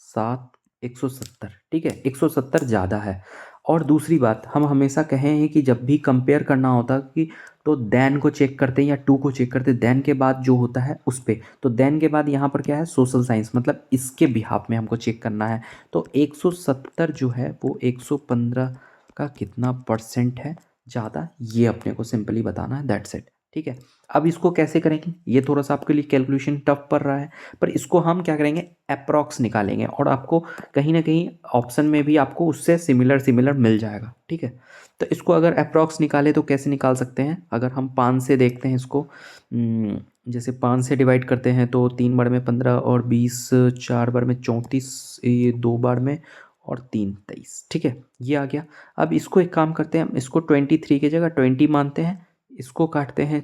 7, 170। ठीक है, 170 ज़्यादा है। और दूसरी बात, हम हमेशा कहे हैं कि जब भी कंपेयर करना होता कि तो देन को चेक करते हैं या टू को चेक करते हैं, देन के बाद जो होता है उस पर, तो देन के बाद यहाँ पर क्या है, सोशल साइंस, मतलब इसके बिहाफ में हमको चेक करना है। तो 170 जो है वो 115 का कितना परसेंट है ज़्यादा, ये अपने को सिंपली बताना है, दैट्स इट। ठीक है, अब इसको कैसे करेंगे, ये थोड़ा सा आपके लिए कैलकुलेशन टफ पड़ रहा है, पर इसको हम क्या करेंगे, अप्रॉक्स निकालेंगे, और आपको कहीं ना कहीं ऑप्शन में भी आपको उससे सिमिलर सिमिलर मिल जाएगा। ठीक है, तो इसको अगर अप्रॉक्स निकाले तो कैसे निकाल सकते हैं, अगर हम 5 से देखते हैं इसको, जैसे 5 से डिवाइड करते हैं तो 3 बार में 15 और 20, 4 बार में 34, ये 2 बार में और 3, 23। ठीक है, ये आ गया। अब इसको एक काम करते हैं, हम इसको 23 की जगह 20 मानते हैं, इसको काटते हैं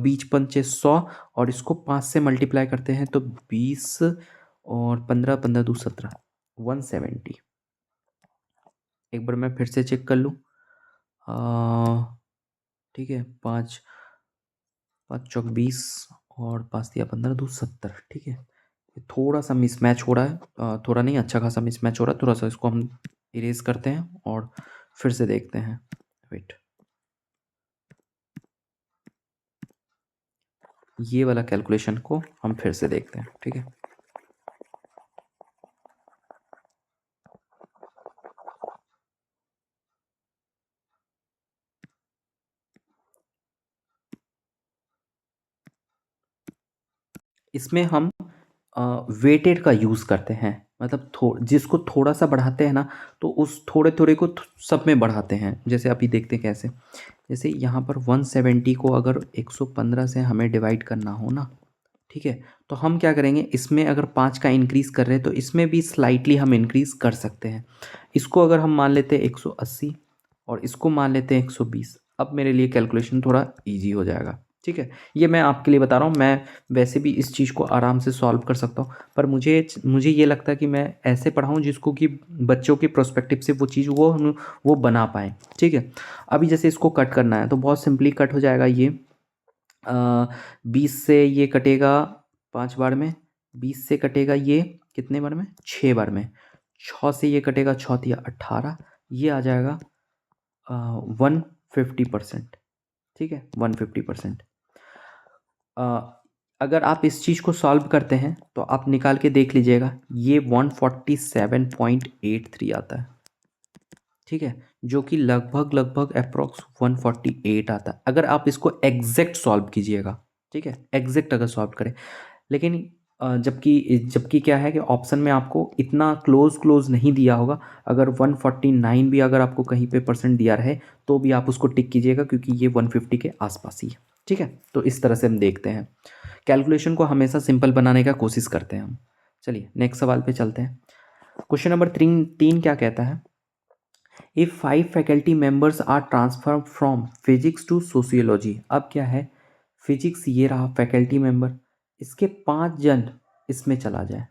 20 पंचे 100 और इसको 5 से मल्टीप्लाई करते हैं तो 20 और 15 15 दो 17 170। एक बार मैं फिर से चेक कर लूँ। ठीक है, 5 5 चौक 20 और 5 दिया 15 दो 70। ठीक है, ये थोड़ा सा मिसमैच हो रहा है, थोड़ा नहीं, अच्छा खासा मिसमैच हो रहा है। थोड़ा सा इसको हम इरेज करते हैं और फिर से देखते हैं। वेट, ये वाला कैलकुलेशन को हम फिर से देखते हैं। ठीक है, इसमें हम वेटेड का यूज़ करते हैं, मतलब जिसको थोड़ा सा बढ़ाते हैं ना तो उस थोड़े थोड़े को सब में बढ़ाते हैं। जैसे अभी देखते हैं कैसे, जैसे यहाँ पर 170 को अगर 115 से हमें डिवाइड करना हो ना, ठीक है, तो हम क्या करेंगे, इसमें अगर 5 का इंक्रीज़ कर रहे हैं तो इसमें भी स्लाइटली हम इंक्रीज़ कर सकते हैं। इसको अगर हम मान लेते हैं 180 और इसको मान लेते हैं 120, अब मेरे लिए कैलकुलेशन थोड़ा इजी हो जाएगा। ठीक है, ये मैं आपके लिए बता रहा हूँ, मैं वैसे भी इस चीज़ को आराम से सॉल्व कर सकता हूँ, पर मुझे ये लगता है कि मैं ऐसे पढ़ाऊँ जिसको कि बच्चों के प्रोस्पेक्टिव से वो चीज़ वो बना पाएँ। ठीक है, अभी जैसे इसको कट करना है तो बहुत सिंपली कट हो जाएगा। ये 20 से ये कटेगा 5 बार में, 20 से कटेगा ये कितने बार में, 6 बार में, 6 से ये कटेगा 6 या 18, ये आ जाएगा 150%। ठीक है, 150%। अगर आप इस चीज़ को सॉल्व करते हैं तो आप निकाल के देख लीजिएगा, ये 147.83 आता है। ठीक है, जो कि लगभग लगभग अप्रॉक्स 148 आता है अगर आप इसको एग्जैक्ट सॉल्व कीजिएगा। ठीक है, एग्जैक्ट अगर सॉल्व करें, लेकिन जबकि जबकि क्या है कि ऑप्शन में आपको इतना क्लोज नहीं दिया होगा। अगर 149 भी अगर आपको कहीं पे परसेंट दिया रहे तो भी आप उसको टिक कीजिएगा, क्योंकि ये 150 के आसपास ही है। ठीक है, तो इस तरह से हम देखते हैं, कैलकुलेशन को हमेशा सिंपल बनाने का कोशिश करते हैं हम। चलिए नेक्स्ट सवाल पे चलते हैं। क्वेश्चन नंबर 3 क्या कहता है, if 5 faculty members are transfer from physics to sociology. अब क्या है, फिजिक्स ये रहा फैकल्टी मेंबर, इसके 5 जन इसमें चला जाए।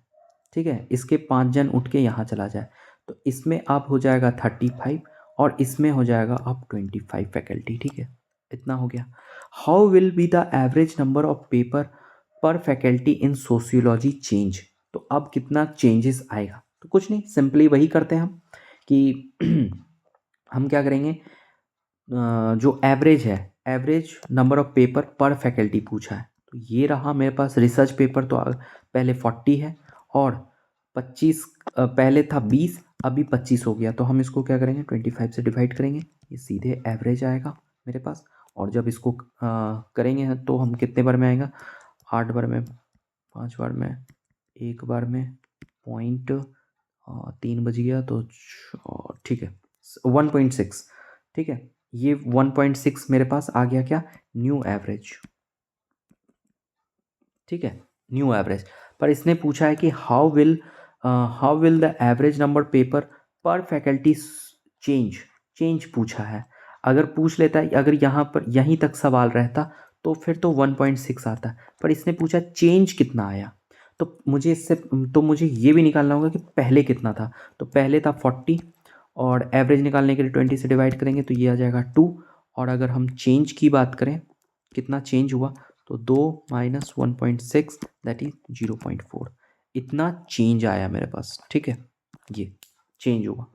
ठीक है, इसके 5 जन उठ के यहाँ चला जाए तो इसमें आप हो जाएगा 35 और इसमें हो जाएगा आप 25 फैकल्टी। ठीक है, इतना हो गया। How will be the average number of paper पर फैकल्टी इन सोशियोलॉजी चेंज। तो अब कितना चेंजेस आएगा, तो कुछ नहीं, सिंपली वही करते हैं हम कि हम क्या करेंगे, जो एवरेज है, एवरेज नंबर ऑफ पेपर पर फैकल्टी पूछा है, तो ये रहा मेरे पास रिसर्च पेपर, तो पहले 40 है और 25, पहले था 20, अभी 25 हो गया, तो हम इसको क्या करेंगे 25 से डिवाइड करेंगे, ये सीधे एवरेज आएगा मेरे पास। और जब इसको करेंगे तो हम कितने बार में आएगा, 8 बार में, 5 बार में, 1 बार में, पॉइंट 3 बज गया तो ठीक है 1.6। ठीक है, ये 1.6 मेरे पास आ गया क्या, न्यू एवरेज। ठीक है, न्यू एवरेज। पर इसने पूछा है कि how will the average number paper पर फैकल्टी चेंज, चेंज पूछा है। अगर पूछ लेता है, अगर यहाँ पर यहीं तक सवाल रहता तो फिर तो 1.6 आता, पर इसने पूछा चेंज कितना आया, तो मुझे ये भी निकालना होगा कि पहले कितना था। तो पहले था 40 और एवरेज निकालने के लिए 20 से डिवाइड करेंगे तो ये आ जाएगा 2। और अगर हम चेंज की बात करें, कितना चेंज हुआ, तो 2 माइनस 1.6 दैट इज 0.4, इतना चेंज आया मेरे पास। ठीक है, ये चेंज हुआ।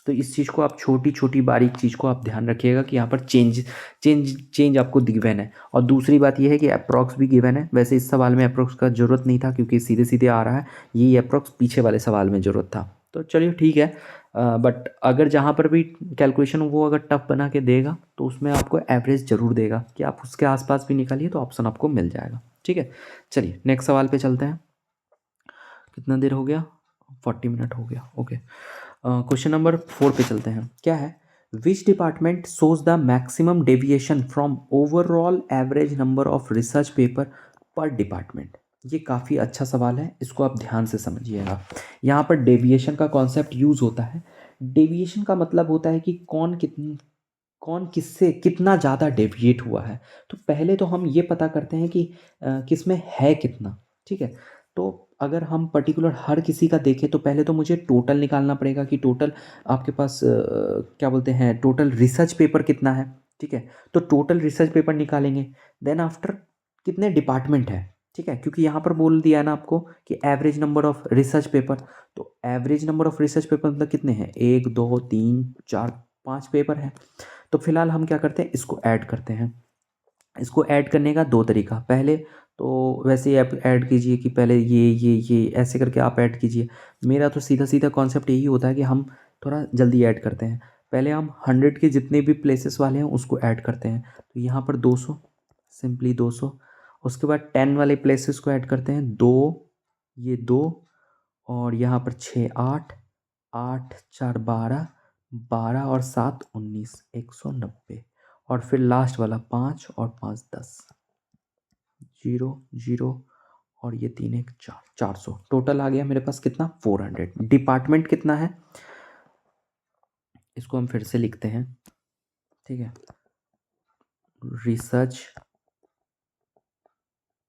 तो इस चीज़ को आप, छोटी छोटी बारीक चीज़ को आप ध्यान रखिएगा कि यहाँ पर चेंज आपको गिवन है। और दूसरी बात यह है कि अप्रॉक्स भी गिवन है। वैसे इस सवाल में अप्रॉक्स का ज़रूरत नहीं था क्योंकि सीधे सीधे आ रहा है, ये अप्रॉक्स पीछे वाले सवाल में ज़रूरत था। तो चलिए ठीक है, बट अगर जहाँ पर भी कैलकुलेशन वो अगर टफ बना के देगा तो उसमें आपको एवरेज ज़रूर देगा कि आप उसके आसपास भी निकालिए तो ऑप्शन आपको मिल जाएगा। ठीक है, चलिए नेक्स्ट सवाल पे चलते हैं। कितना देर हो गया, 40 मिनट हो गया। ओके, क्वेश्चन नंबर 4 पे चलते हैं। क्या है, which department shows the maximum deviation from overall average number of research paper पर डिपार्टमेंट। ये काफ़ी अच्छा सवाल है, इसको आप ध्यान से समझिएगा। यहाँ पर डेविएशन का कॉन्सेप्ट यूज़ होता है। डेविएशन का मतलब होता है कि कौन कितनी कौन किससे कितना ज़्यादा डेविएट हुआ है। तो पहले तो हम ये पता करते हैं कि किस में है कितना, ठीक है। तो अगर हम पर्टिकुलर हर किसी का देखें तो पहले तो मुझे टोटल निकालना पड़ेगा कि टोटल आपके पास क्या बोलते हैं, टोटल रिसर्च पेपर कितना है, ठीक है। तो टोटल रिसर्च पेपर निकालेंगे। देन आफ्टर कितने डिपार्टमेंट है, ठीक है, क्योंकि यहाँ पर बोल दिया है ना आपको कि average number of research paper. तो average number of research paper मतलब कितने हैं, 1 2 3 4 5 पेपर हैं। तो फिलहाल हम क्या करते हैं, इसको ऐड करते हैं। इसको ऐड करने का दो तरीका, पहले तो वैसे ही आप ऐड कीजिए कि पहले ये ऐसे करके आप ऐड कीजिए। मेरा तो सीधा सीधा कॉन्सेप्ट यही होता है कि हम थोड़ा जल्दी ऐड करते हैं। पहले हम 100 के जितने भी प्लेसेस वाले हैं उसको ऐड करते हैं। तो यहाँ पर 200, सिंपली 200। उसके बाद 10 वाले प्लेसेस को ऐड करते हैं, 2, ये 2, और यहाँ पर 6 8, 8 4 12, 12 और 7 19, 190। और फिर लास्ट वाला 5 और 5 10, 0 0, और ये 3 1 4, 400 टोटल आ गया मेरे पास कितना, 400। डिपार्टमेंट कितना है, इसको हम फिर से लिखते हैं, ठीक है। रिसर्च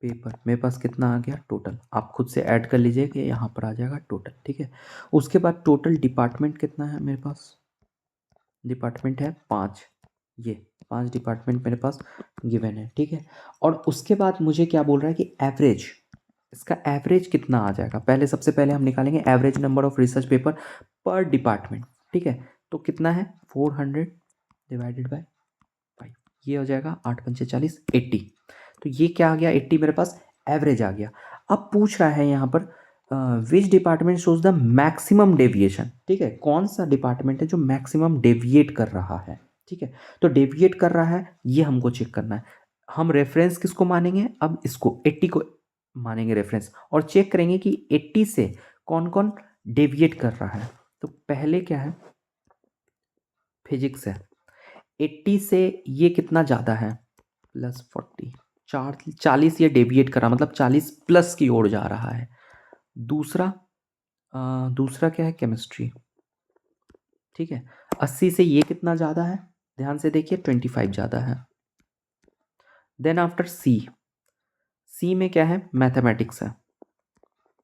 पेपर मेरे पास कितना आ गया टोटल, आप खुद से ऐड कर लीजिए कि यहाँ पर आ जाएगा टोटल, ठीक है। उसके बाद टोटल डिपार्टमेंट कितना है मेरे पास, डिपार्टमेंट है 5, ये 5 डिपार्टमेंट मेरे पास गिवन है, ठीक है। और उसके बाद मुझे क्या बोल रहा है कि एवरेज, इसका एवरेज कितना आ जाएगा। पहले सबसे पहले हम निकालेंगे average number of research paper पर डिपार्टमेंट, ठीक है। तो कितना है, 400 डिवाइडेड बाय 5, ये हो जाएगा 8 पंचे 40, 80। तो ये क्या आ गया, 80 मेरे पास एवरेज आ गया। अब पूछ रहा है यहाँ पर which department shows the maximum deviation, ठीक है, कौन सा डिपार्टमेंट है जो मैक्सिमम डेविएट कर रहा है, ठीक है। तो डेविएट कर रहा है ये हमको चेक करना है। हम रेफरेंस किसको मानेंगे, अब इसको 80 को मानेंगे रेफरेंस, और चेक करेंगे कि 80 से कौन कौन डेविएट कर रहा है। तो पहले क्या है, फिजिक्स है, 80 से ये कितना ज़्यादा है, +40, 40 ये डेविएट कर रहा, मतलब 40 प्लस की ओर जा रहा है। दूसरा दूसरा क्या है, केमिस्ट्री, ठीक है। 80 से ये कितना ज़्यादा है, ध्यान से देखिए 25 ज़्यादा है। देन आफ्टर सी, सी में क्या है, मैथमेटिक्स है,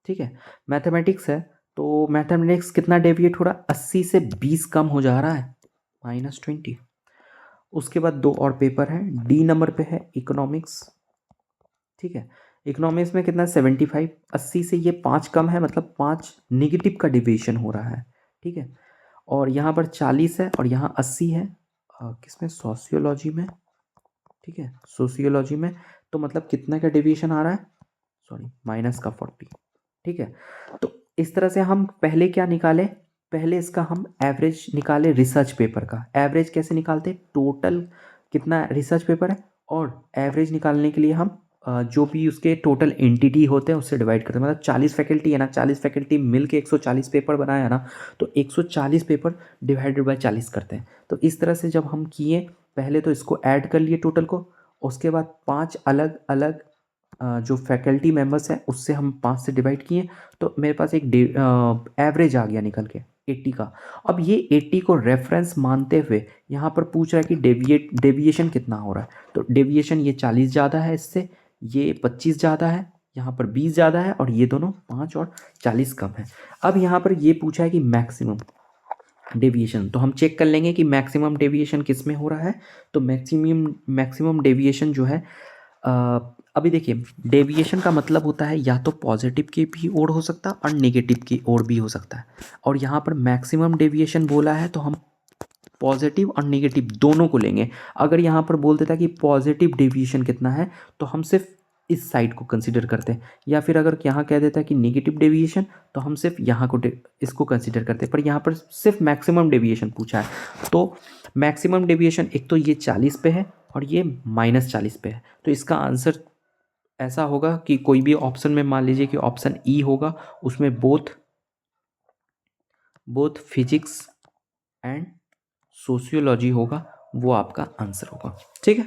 ठीक है। मैथमेटिक्स है, तो मैथमेटिक्स कितना डेविएट हो रहा है, 80 से 20 कम हो जा रहा है, -20। उसके बाद 2 और पेपर हैं, डी नंबर पे है इकोनॉमिक्स, ठीक है। इकोनॉमिक्स में कितना, 75, 80 से ये 5 कम है, मतलब 5 निगेटिव का डिविएशन हो रहा है, ठीक है। और यहाँ पर 40 है और यहाँ 80 है, किसमें, सोशियोलॉजी में, ठीक है, सोशियोलॉजी में। तो मतलब कितना का डेविएशन आ रहा है, सॉरी -40, ठीक है। तो इस तरह से हम पहले क्या निकाले, पहले इसका हम एवरेज निकाले रिसर्च पेपर का। एवरेज कैसे निकालते, टोटल कितना रिसर्च पेपर है, और एवरेज निकालने के लिए हम जो भी उसके टोटल एंटिटी होते हैं उससे डिवाइड करते हैं। मतलब 40 फैकल्टी है ना, 40 फैकल्टी मिल के 140 पेपर बनाया है ना, तो 140 पेपर डिवाइडेड बाय 40 करते हैं। तो इस तरह से जब हम किए, पहले तो इसको ऐड कर लिए टोटल को, उसके बाद 5 अलग अलग जो फैकल्टी मेंबर्स हैं उससे हम 5 से डिवाइड किए, तो मेरे पास एक एवरेज आ गया निकल के 80 का। अब ये 80 को रेफरेंस मानते हुए यहाँ पर पूछ रहा है कि डेविएशन कितना हो रहा है। तो डेविएशन ये 40 ज़्यादा है इससे, ये 25 ज़्यादा है, यहाँ पर 20 ज़्यादा है, और ये दोनों 5 और 40 कम है। अब यहाँ पर ये पूछा है कि मैक्सिमम डेविएशन, तो हम चेक कर लेंगे कि मैक्सिमम डेविएशन किस में हो रहा है। तो मैक्सिमम डेविएशन जो है, अभी देखिए, डेविएशन का मतलब होता है या तो पॉजिटिव की भी ओर हो सकता है और नेगेटिव की ओर भी हो सकता है। और यहाँ पर मैक्सिमम डेविएशन बोला है तो हम पॉजिटिव और नेगेटिव दोनों को लेंगे। अगर यहाँ पर बोल देता कि पॉजिटिव डेविएशन कितना है तो हम सिर्फ इस साइड को कंसीडर करते हैं, या फिर अगर यहाँ कह देता है कि नेगेटिव डेविएशन तो हम सिर्फ यहाँ को इसको कंसीडर करते हैं। पर यहाँ पर सिर्फ मैक्सिमम डेविएशन पूछा है, तो मैक्सिमम डेविएशन एक तो ये 40 पे है और ये -40 पे है। तो इसका आंसर ऐसा होगा कि कोई भी ऑप्शन में मान लीजिए कि ऑप्शन ई होगा, उसमें बोथ फिजिक्स एंड सोशियोलॉजी होगा, वो आपका आंसर होगा, ठीक है।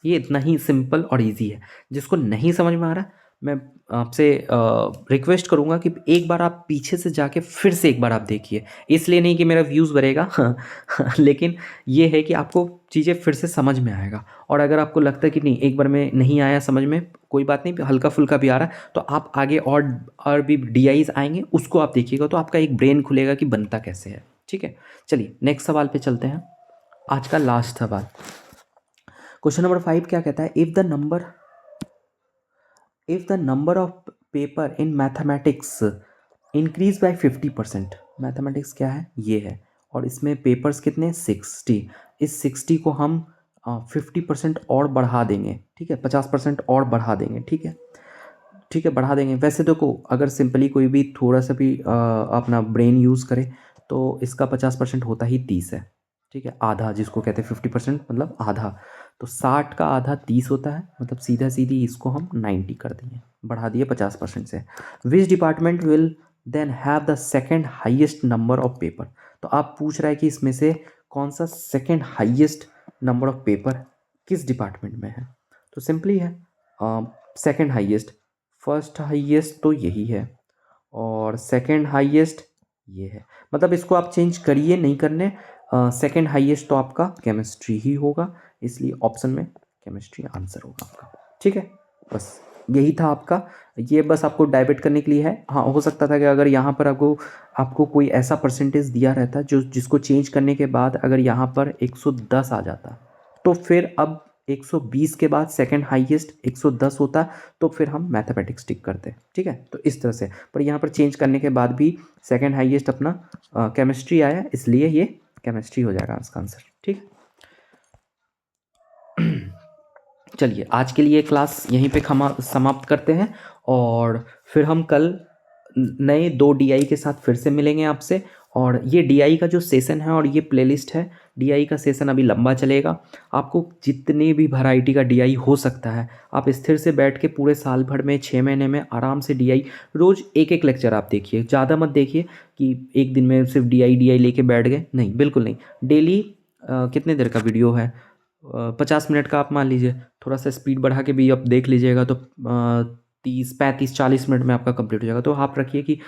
ये इतना ही सिंपल और इजी है। जिसको नहीं समझ में आ रहा, मैं आपसे रिक्वेस्ट करूँगा कि एक बार आप पीछे से जाके फिर से एक बार आप देखिए, इसलिए नहीं कि मेरा व्यूज़ बढ़ेगा लेकिन ये है कि आपको चीज़ें फिर से समझ में आएगा। और अगर आपको लगता है कि नहीं एक बार में नहीं आया समझ में, कोई बात नहीं, हल्का फुल्का भी आ रहा है तो आप आगे और भी डीआईज आएंगे उसको आप देखिएगा, तो आपका एक ब्रेन खुलेगा कि बनता कैसे है। ठीक है, चलिए नेक्स्ट सवाल पे चलते हैं, आज का लास्ट सवाल। क्वेश्चन नंबर 5 क्या कहता है, if the number of paper in mathematics increase by 50%, mathematics क्या है ये है, और इसमें पेपर्स कितने 60, इस 60 को हम 50% और बढ़ा देंगे, ठीक है 50% और बढ़ा देंगे, ठीक है ठीक है बढ़ा देंगे। वैसे देखो अगर सिंपली कोई भी थोड़ा सा भी अपना ब्रेन यूज़ करे तो इसका 50% होता ही 30 है, ठीक है आधा जिसको कहते हैं 50% मतलब आधा, तो 60 का आधा 30 होता है, मतलब सीधा सीधी इसको हम 90 कर दिए, बढ़ा दिए 50% से। Which department will then have the second highest number of paper, तो आप पूछ रहा है कि इसमें से कौन सा second highest number of paper किस डिपार्टमेंट में है, तो सिंपली है सेकेंड हाइएस्ट, फर्स्ट हाईएस्ट तो यही है और सेकंड हाईएस्ट ये है, मतलब इसको आप चेंज करिए नहीं करने, सेकंड हाईएस्ट तो आपका केमिस्ट्री ही होगा, इसलिए ऑप्शन में केमिस्ट्री आंसर होगा आपका। ठीक है, बस यही था आपका, ये बस आपको डाइवर्ट करने के लिए है। हाँ हो सकता था कि अगर यहाँ पर आपको कोई ऐसा परसेंटेज दिया रहता जिसको चेंज करने के बाद अगर यहाँ पर 110 आ जाता तो फिर अब 120 के बाद सेकंड हाईएस्ट 110 होता तो फिर हम मैथमेटिक्स टिक करते, ठीक है। तो इस तरह से, पर यहाँ पर चेंज करने के बाद भी सेकंड हाईएस्ट अपना केमिस्ट्री आया, इसलिए ये केमिस्ट्री हो जाएगा इसका आंसर, ठीक। चलिए आज के लिए क्लास यहीं पे समाप्त करते हैं और फिर हम कल नए 2 डीआई के साथ फिर से मिलेंगे आपसे। और ये डीआई का जो सेशन है और ये प्लेलिस्ट है, डीआई का सेशन अभी लंबा चलेगा, आपको जितने भी वैरायटी का डीआई हो सकता है आप स्थिर से बैठ के पूरे साल भर में 6 महीने में आराम से डीआई रोज़ एक एक लेक्चर आप देखिए, ज़्यादा मत देखिए कि एक दिन में सिर्फ डीआई लेके बैठ गए, नहीं बिल्कुल नहीं। डेली कितने देर का वीडियो है, 50 मिनट का आप मान लीजिए, थोड़ा सा स्पीड बढ़ा के भी आप देख लीजिएगा तो 30-35-40 मिनट में आपका कंप्लीट हो जाएगा। तो आप रखिए कि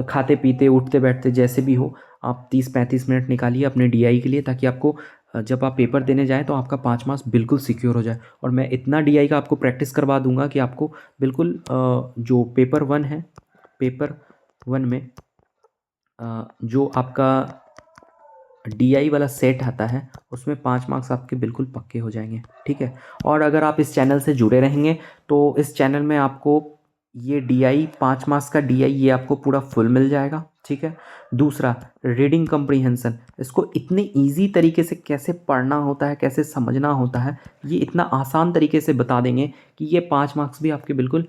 खाते पीते उठते बैठते जैसे भी हो आप 30-35 मिनट निकालिए अपने डीआई के लिए, ताकि आपको जब आप पेपर देने जाएं तो आपका 5 मार्क्स बिल्कुल सिक्योर हो जाए। और मैं इतना डीआई का आपको प्रैक्टिस करवा दूंगा कि आपको बिल्कुल जो पेपर 1 है, पेपर 1 में जो आपका डीआई वाला सेट आता है उसमें 5 मार्क्स आपके बिल्कुल पक्के हो जाएंगे, ठीक है। और अगर आप इस चैनल से जुड़े रहेंगे तो इस चैनल में आपको ये डीआई 5 मार्क्स का डीआई ये आपको पूरा फुल मिल जाएगा, ठीक है। दूसरा रीडिंग कम्प्रीहेंशन, इसको इतने इजी तरीके से कैसे पढ़ना होता है, कैसे समझना होता है, ये इतना आसान तरीके से बता देंगे कि ये 5 मार्क्स भी आपके बिल्कुल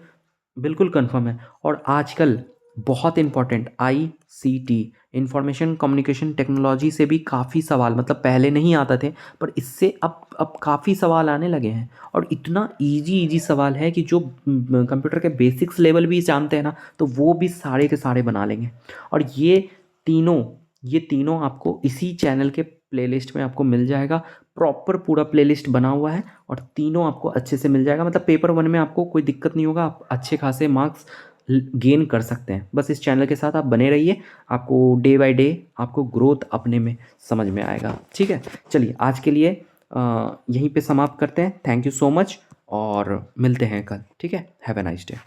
बिल्कुल कंफर्म है। और आजकल बहुत important ICT information communication technology से भी काफ़ी सवाल, मतलब पहले नहीं आते थे पर इससे अब काफ़ी सवाल आने लगे हैं, और इतना इजी सवाल है कि जो कंप्यूटर के बेसिक्स लेवल भी जानते हैं ना तो वो भी सारे के सारे बना लेंगे। और ये तीनों आपको इसी चैनल के प्लेलिस्ट में आपको मिल जाएगा, प्रॉपर पूरा प्लेलिस्ट बना हुआ है और तीनों आपको अच्छे से मिल जाएगा, मतलब पेपर 1 में आपको कोई दिक्कत नहीं होगा, आप अच्छे खासे मार्क्स गेन कर सकते हैं। बस इस चैनल के साथ आप बने रहिए, आपको डे बाय डे आपको ग्रोथ अपने में समझ में आएगा, ठीक है। चलिए आज के लिए यहीं पे समाप्त करते हैं, थैंक यू सो मच और मिलते हैं कल, ठीक है। Have a nice day.